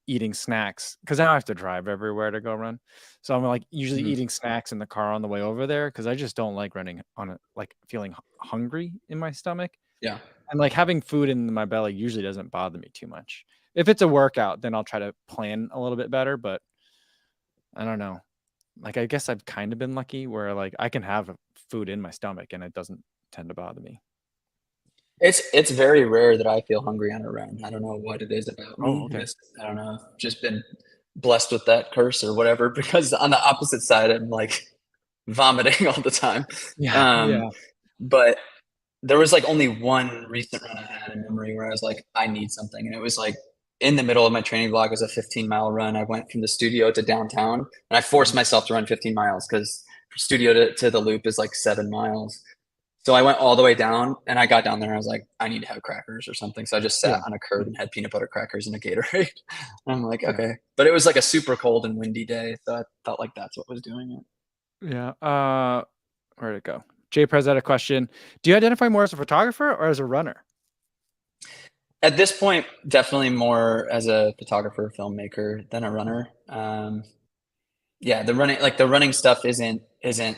eating snacks because I don't have to drive everywhere to go run. So I'm like usually Mhm. eating snacks in the car on the way over there because I just don't like running on a like feeling hungry in my stomach. Yeah. And like having food in my belly usually doesn't bother me too much. If it's a workout, then I'll try to plan a little bit better, but I don't know. Like I guess I've kind of been lucky where like I can have food in my stomach and it doesn't tend to bother me. It's very rare that I feel hungry on a run. I don't know what it is about Oh, me. okay. I don't know. I've just been blessed with that curse or whatever. Because on the opposite side, I'm like vomiting all the time. Yeah, Um, yeah, but there was like only one recent run I had in memory where I was like, I need something, and it was like in the middle of my training vlog. It was a 15-mile run. I went from the studio to downtown, and I forced mhm, myself to run 15 miles because studio to the loop is like 7 miles. So I went all the way down, and I got down there and I was like, I need to have crackers or something. So I just sat yeah, on a curb mhm, and had peanut butter crackers and a Gatorade. And I'm like, yeah, okay. But it was like a super cold and windy day. So I felt like that's what was doing it. yeah. Where'd it go? Jay Prez had a question. Do you identify more as a photographer or as a runner? At this point, definitely more as a photographer, filmmaker than a runner. Yeah, the running stuff isn't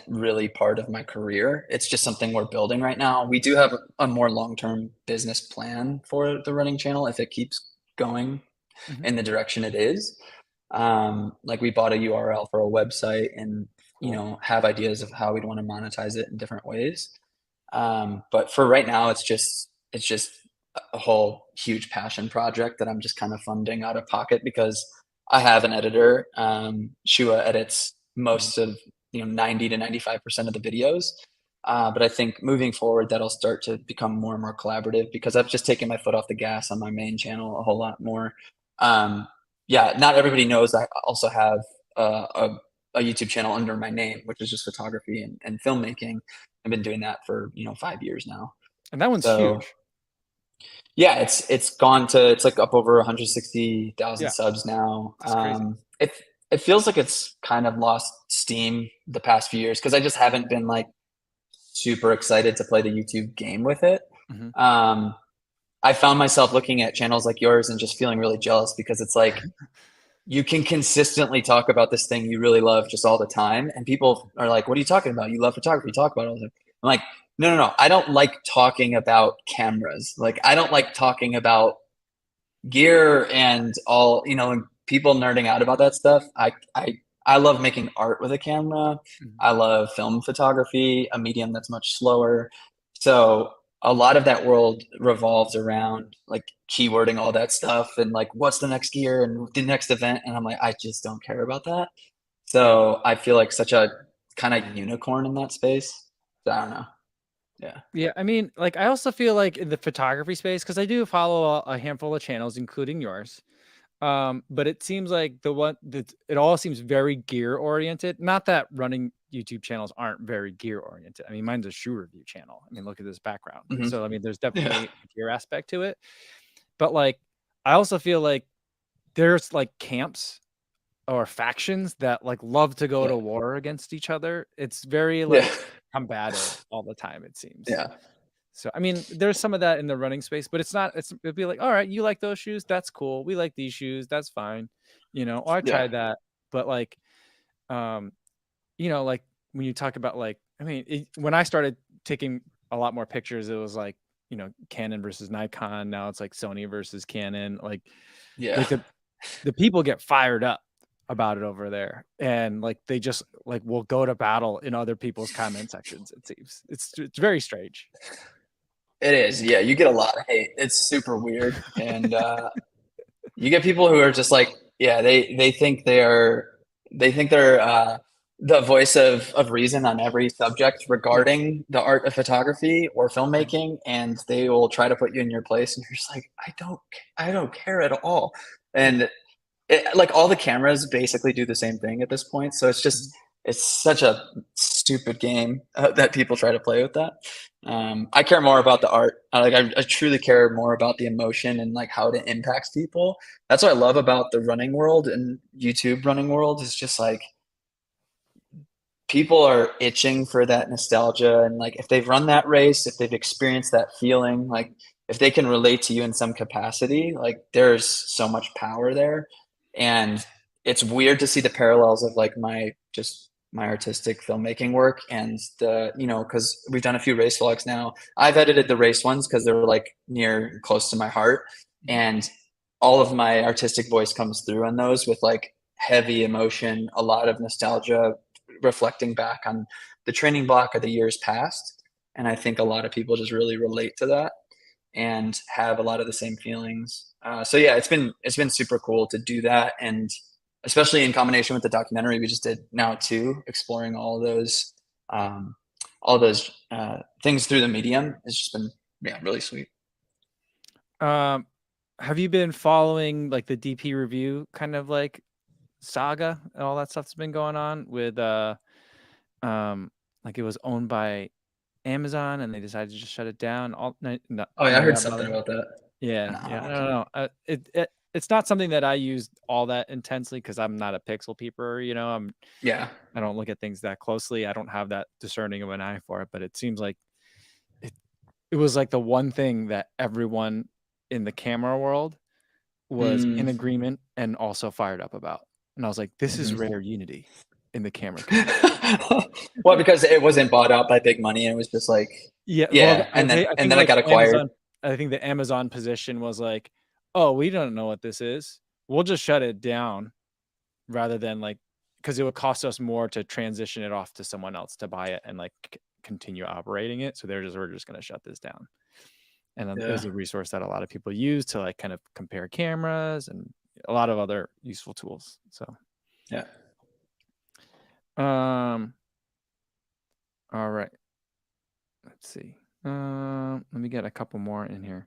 really part of my career. It's just something we're building right now. We do have a more long-term business plan for the running channel if it keeps going Mhm. in the direction it is. Like we bought a URL for a website and Cool. have ideas of how we'd want to monetize it in different ways. But for right now, it's just a whole huge passion project that I'm just kind of funding out of pocket because I have an editor. Shua edits Mhm. most of 90 to 95% of the videos. But I think moving forward, that'll start to become more and more collaborative because I've just taken my foot off the gas on my main channel a whole lot more. Um, yeah, not everybody knows I also have a YouTube channel under my name, which is just photography and filmmaking. I've been doing that for 5 years now. And that one's So huge. Yeah, it's gone to it's like up over 160,000 Yeah, subs now. it's crazy. It feels like it's kind of lost steam the past few years because I just haven't been like super excited to play the YouTube game with it. Mhm. Um, I found myself looking at channels like yours and just feeling really jealous because it's like you can consistently talk about this thing you really love just all the time, and people are like, "What are you talking about? You love photography. Talk about it all the time." I'm like, "No, no, no. I don't like talking about cameras. Like, I don't Yeah. like talking about gear and all, and people nerding out about that stuff. I love making art with a camera. Mhm. I love film photography, a medium that's much slower. So a lot of that world revolves around like keywording all that stuff and like what's the next gear and the next event. And I'm like, I just don't care about that. Yeah. So I feel like such a kind of unicorn in that space. So I don't know. Yeah. Yeah, I mean, like, I also feel like in the photography space, because I do follow a handful of channels, including yours. But it seems like the one that it all seems very gear oriented. Not that running YouTube channels aren't very gear oriented. I mean, mine's a shoe review channel. I mean, look at this background. Hmm. So, I mean, there's Yeah. definitely a gear aspect to it. But like, I also feel like there's like camps or factions that like love to go Yeah. to war against each other. It's very Yeah. like combative all the time, it seems. Yeah. So, I mean, there's some of that in the running space, but it's not, it'd be like, all right, you like those shoes? That's cool. We like these shoes. That's fine. Or I Yeah. tried that. But like, um, like when you talk about like, I mean, when I started taking a lot more pictures, it was like, Canon versus Nikon. Now it's like Sony versus Canon. Yeah. Like the people get fired up about it over there. And like, they just like will go to battle in other people's comment sections. It seems it's very strange. It is. Yeah, you get a lot of hate. It's super weird. And you get people who are just like, yeah, they think they're the voice of reason on every subject Yeah. regarding the art of photography or filmmaking, and they will try to put you in your place, and you're just like, I don't care at all. Yeah. And like all the cameras basically do the same thing at this point. So Mhm. it's such a stupid game that people try to play with that. I care more about the art. I truly care more about the emotion and like how it impacts people. That's what I love about the running world and YouTube running world is just like people are itching for that nostalgia, and like if they've run that race, if they've experienced that feeling, like if they can relate to you in some capacity, like there's so much power there. And it's weird to see the parallels of like my artistic filmmaking work and because we've done a few race vlogs now. I've edited the race ones because they were like near close to my heart, Mhm. and all of my artistic voice comes through on those with like heavy emotion, a lot of nostalgia, reflecting back on the training block of the years past. And I think a lot of people just really relate to that and have a lot of the same feelings. So yeah, it's been super cool to do that, and especially in combination with the documentary we just did now too, exploring um, all those things through the medium. It's just been really sweet. Um, have you been following like the DP review kind of like saga and all that stuff that's been going on with um like it was owned by Amazon and they decided to just shut it down all no, Oh you yeah, I know heard that about something it? about that. Yeah, No, I yeah, I don't don't care. know. It's not something that I use all that intensely because I'm not a pixel peeper, Yeah. I don't look at things that closely. I don't have that discerning of an eye for it, but it seems like it, it was like the one thing that everyone in the camera world was Mm. in agreement and also fired up about. And I was like, this is Hmm. rare unity in the camera community. Well, because it wasn't bought out by big money, and it was just like, Yeah, well, yeah, and then I and think then it like got acquired. I think the Amazon position was like, "Oh, we don't know what this is. We'll just shut it down rather than like because it would cost us more to transition it off to someone else to buy it and like continue operating it. So we're just going to shut this down." And it Yeah. was a resource that a lot of people use to like kind of compare cameras and a lot of other useful tools. So, Yeah. um, all right, let's see. Let me get a couple more in here.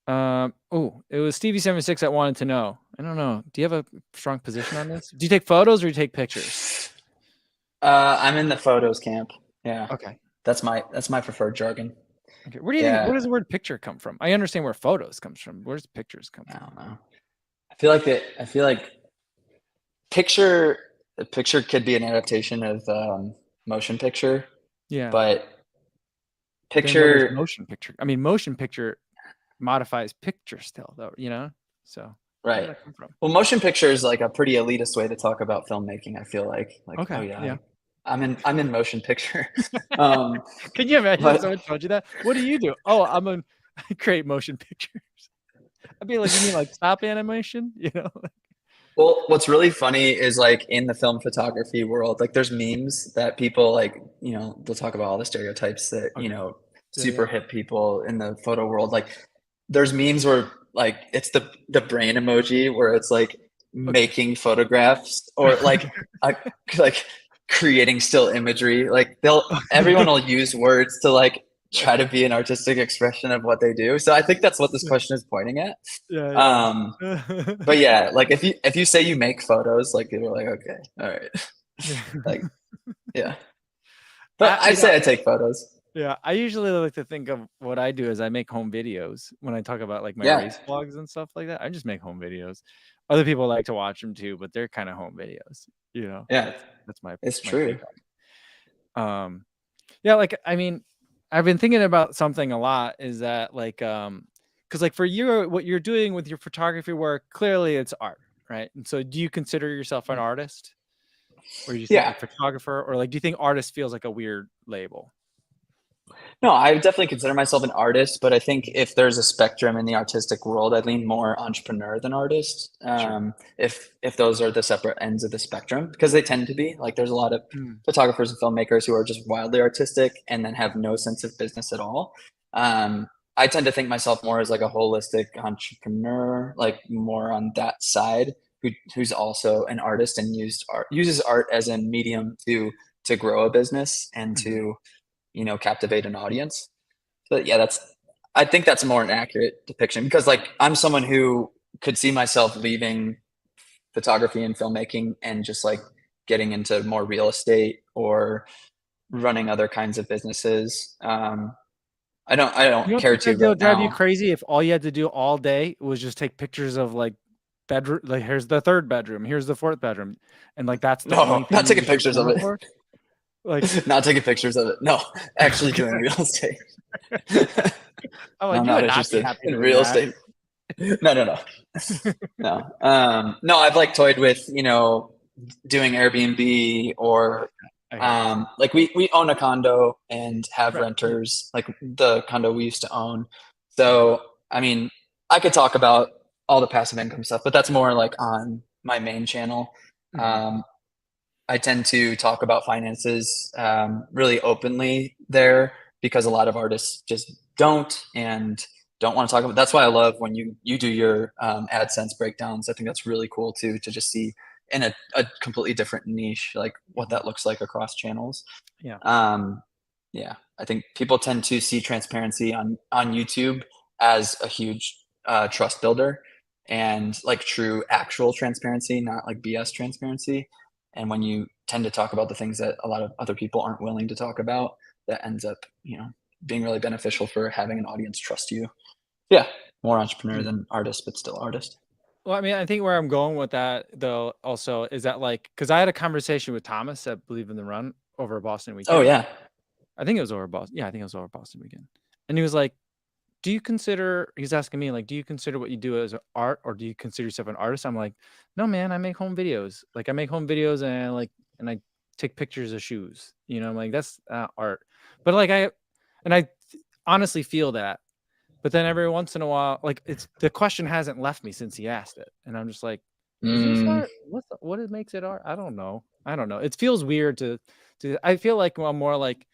Oh, it was Stevie 76 that wanted to know. I don't know. Do you have a strong position on this? Do you take photos or you take pictures? I'm in the photos camp. Yeah. Okay. That's my preferred jargon. Okay. Where do you think, where Yeah, does the word picture come from? I understand where photos comes from. Where's pictures come I from? don't know. I feel like picture a picture could be an adaptation of motion picture, Yeah. but But then what is picture, motion picture? I mean, motion picture modifies picture still though, So where right? does that come from? Well, motion picture is like a pretty elitist way to talk about filmmaking. I feel like, oh Okay. yeah, Yeah. I'm in motion picture. um, Can you imagine if but someone told you that? What do you do? Oh, I create motion pictures. I'd be like, you mean like stop animation? well, what's really funny is like in the film photography world, like there's memes that people like, they'll talk about all the stereotypes that, Okay. super Yeah. hip people in the photo world. Like there's memes where like it's the brain emoji where it's like Okay. making photographs or uh, like creating still imagery. Like everyone will use words to like try to be an artistic expression of what they do. So I think that's what this question is pointing at. Yeah. Um, Yeah. but yeah, like if you say you make photos, like people are like, okay, all right, Yeah. like yeah. But I, I'd you know, say I take photos. yeah, I usually like to think of what I do is I make home videos when I talk about like my Yeah, race vlogs and stuff like that. I just make home videos. Other people like to watch them too, but they're kind of home videos. yeah, That's it's my true. take on it. Yeah, like I mean, I've been thinking about something a lot is that because like for you, what you're doing with your photography work, clearly it's art, right? And so do you consider yourself an artist? Or do you think Yeah, like photographer or like do you think artist feels like a weird label? no, I definitely consider myself an artist, but I think if there's a spectrum in the artistic world, I lean more entrepreneur than artist. Sure. If those are the separate ends of the spectrum, because they tend to be like there's a lot of Mm, photographers and filmmakers who are just wildly artistic and then have no sense of business at all. I tend to think myself more as like a holistic entrepreneur, like more on that side, who's also an artist and uses art as a medium to grow a business and mhm. to captivate an audience. But yeah, I think that's more an accurate depiction because like I'm someone who could see myself leaving photography and filmmaking and just like getting into more real estate or running other kinds of businesses. I You don't don't care think to that they'll right drive you now. crazy if all you had to do all day was just take pictures of like bedroom, like here's the third bedroom, here's the fourth bedroom, and like that's the only No, thing not you taking shoot pictures of camera it. for? Like, Not taking pictures of it. No, actually okay. doing real estate. I'm No, like, I'm you not would not be interested happy in doing real that. estate. No. No. No, I've like toyed with, doing Airbnb or I hear you. like we own a condo and have Right. Yeah. renters, like the condo we used to own. So, I mean, I could talk about all the passive income stuff, but that's more like on my main channel. Mhm. Um, I tend to talk about finances really openly there because a lot of artists just don't and don't want to talk about. That's why I love when you do your AdSense breakdowns. I think that's really cool too to just see in a completely different niche like what Mhm. that looks like across channels. Yeah. Um, yeah, I think people tend to see transparency on YouTube as a huge trust builder and like true actual transparency, not like BS transparency. And when you tend to talk about the things that a lot of other people aren't willing to talk about, that ends up, being really beneficial for having an audience trust you. Yeah, more entrepreneur Yeah. than artist, but still artist. Well, I mean, I think where I'm going with that though also is that like because I had a conversation with Thomas at Believe in the Run over Boston Oh weekend. yeah, I think it was over Boston. Yeah, I think it was over Boston weekend. And he was like, do you consider, he's asking me, like, do you consider what you do as art or do you consider yourself an artist? I'm like, no, man, I make home videos. Like, I make home videos and I take pictures of shoes. I'm like, that's art. But like, and I honestly feel that. But then every once in a while, like, the question hasn't left me since he asked it. And I'm just like, is this mm, art? What it makes it art? I don't know. I don't know. It feels weird I feel like I'm more like,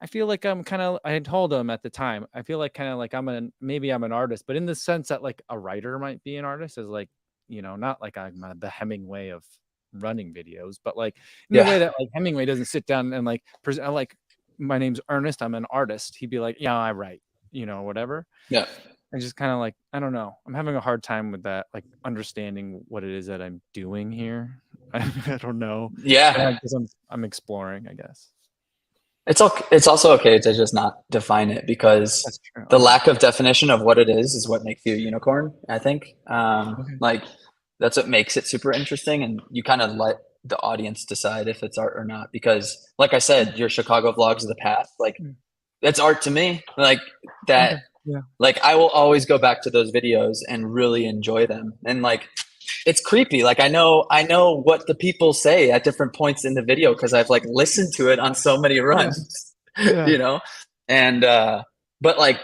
I feel like I'm kind of, I had told him at the time, I feel like kind of like maybe I'm an artist, but in the sense that like a writer might be an artist is like, not like I'm the Hemingway of running videos, but like in the yeah, way that like Hemingway doesn't sit down and like present, like, my name's Ernest, I'm an artist. He'd be like, yeah, I write, whatever. yeah, I just kind of like, I don't know. I'm having a hard time with that, like understanding what it is that I'm doing here. I don't know. yeah. Because I'm exploring, I guess. It's also okay to just not define it, because That's true. the Okay. lack of definition of what it is what makes you a unicorn, I think. Okay. Like that's what makes it super interesting, and you kind of let the audience decide if it's art or not. Because, like I said, your Chicago vlogs of the past, like Mm. that's art to me. Like that, Okay. Yeah. like I will always go back to those videos and really enjoy them. And like it's creepy. Like I know what the people say at different points in the video because I've like listened to it on so many Yeah. runs, Yeah. you know? And but like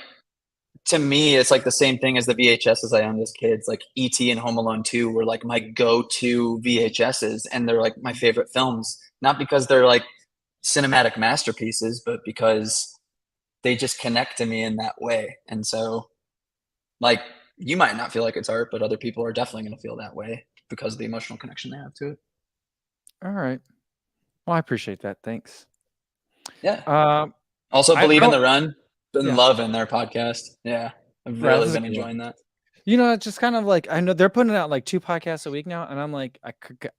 to me, it's like the same thing as the VHSs I owned as kids. Like E.T. and Home Alone 2 were like my go-to VHSs, and they're like my favorite films. Not because they're like cinematic masterpieces, but because they just connect to me in that way. And so, like, you might not feel like it's art, but other people are definitely going to feel that way because of the emotional connection they have to it. All right. Well, I appreciate that. Thanks. Yeah. Um, Also, I Believe in don't. the Run. Been Yeah. loving their podcast. Yeah. I've Yeah. This really is a been good one. enjoying that. It's just kind of like I know they're putting out like 2 podcasts a week now, and I'm like, I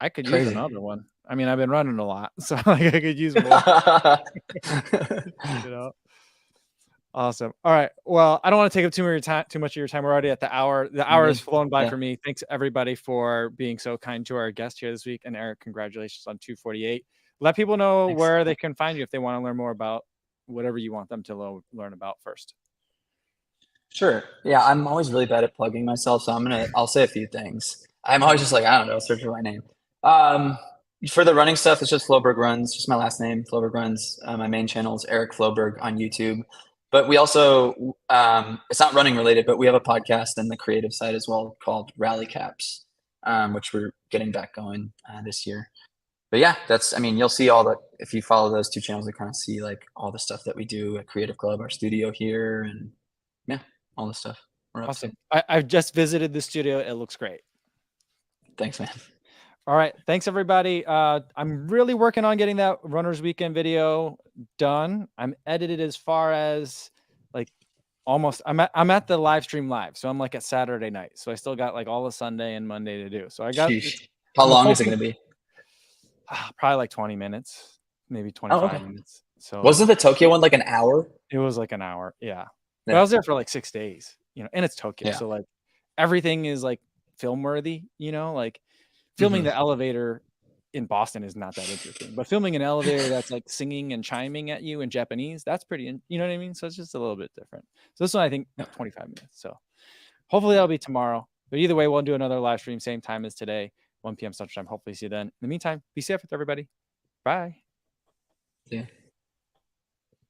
could use Crazy. another one. I mean, I've been running a lot, so like I could use more. You know. Awesome. All right. Well, I don't want to take up too much of your time. We're already at the hour. The You're hour has good. flown by Yeah. for me. Thanks everybody for being so kind to our guest here this week. And Eric, congratulations on 248. Let people know Thanks. where they can find you if they want to learn more about whatever you want them to learn about first. Sure. Yeah, I'm always really bad at plugging myself, so I'll say a few things. I'm always just like, I don't know, search for my name. Um, for the running stuff, it's just Floberg Runs, just my last name, Floberg Runs. My main channel is Eric Floberg on YouTube. But we also, it's not running related, but we have a podcast and the creative side as well called Rally Caps, which we're getting back going this year. But yeah, I mean, you'll see if you follow those two channels, you kind of see like all the stuff that we do at Creative Club, our studio here, and yeah, all the stuff we're up to. Awesome. I've just visited the studio. It looks great. Thanks, man. All right. Thanks everybody. I'm really working on getting that Runners Weekend video done. I'm edited as far as like almost I'm at the live stream live. So I'm like at Saturday night. So I still got like all of Sunday and Monday to do. So Sheesh. How I'm long is it hoping going to be? probably like 20 minutes, maybe Oh, 25 okay. minutes. So Wasn't the Tokyo one like an hour? it was like an hour. Yeah. But I Yeah. was there for like 6 days, and it's Tokyo. Yeah. So like everything is like film worthy, like filming Hmm. the elevator in Boston is not that interesting, but filming an elevator that's like singing and chiming at you in Japanese, that's pretty, you know what I mean? So it's just a little bit different. So this one, I think Yeah. 25 minutes. So hopefully that'll be tomorrow, but either way, we'll do another live stream, same time as today, 1 p.m. Central Time. Hopefully see you then. In the meantime, be safe with everybody. Bye. Yeah.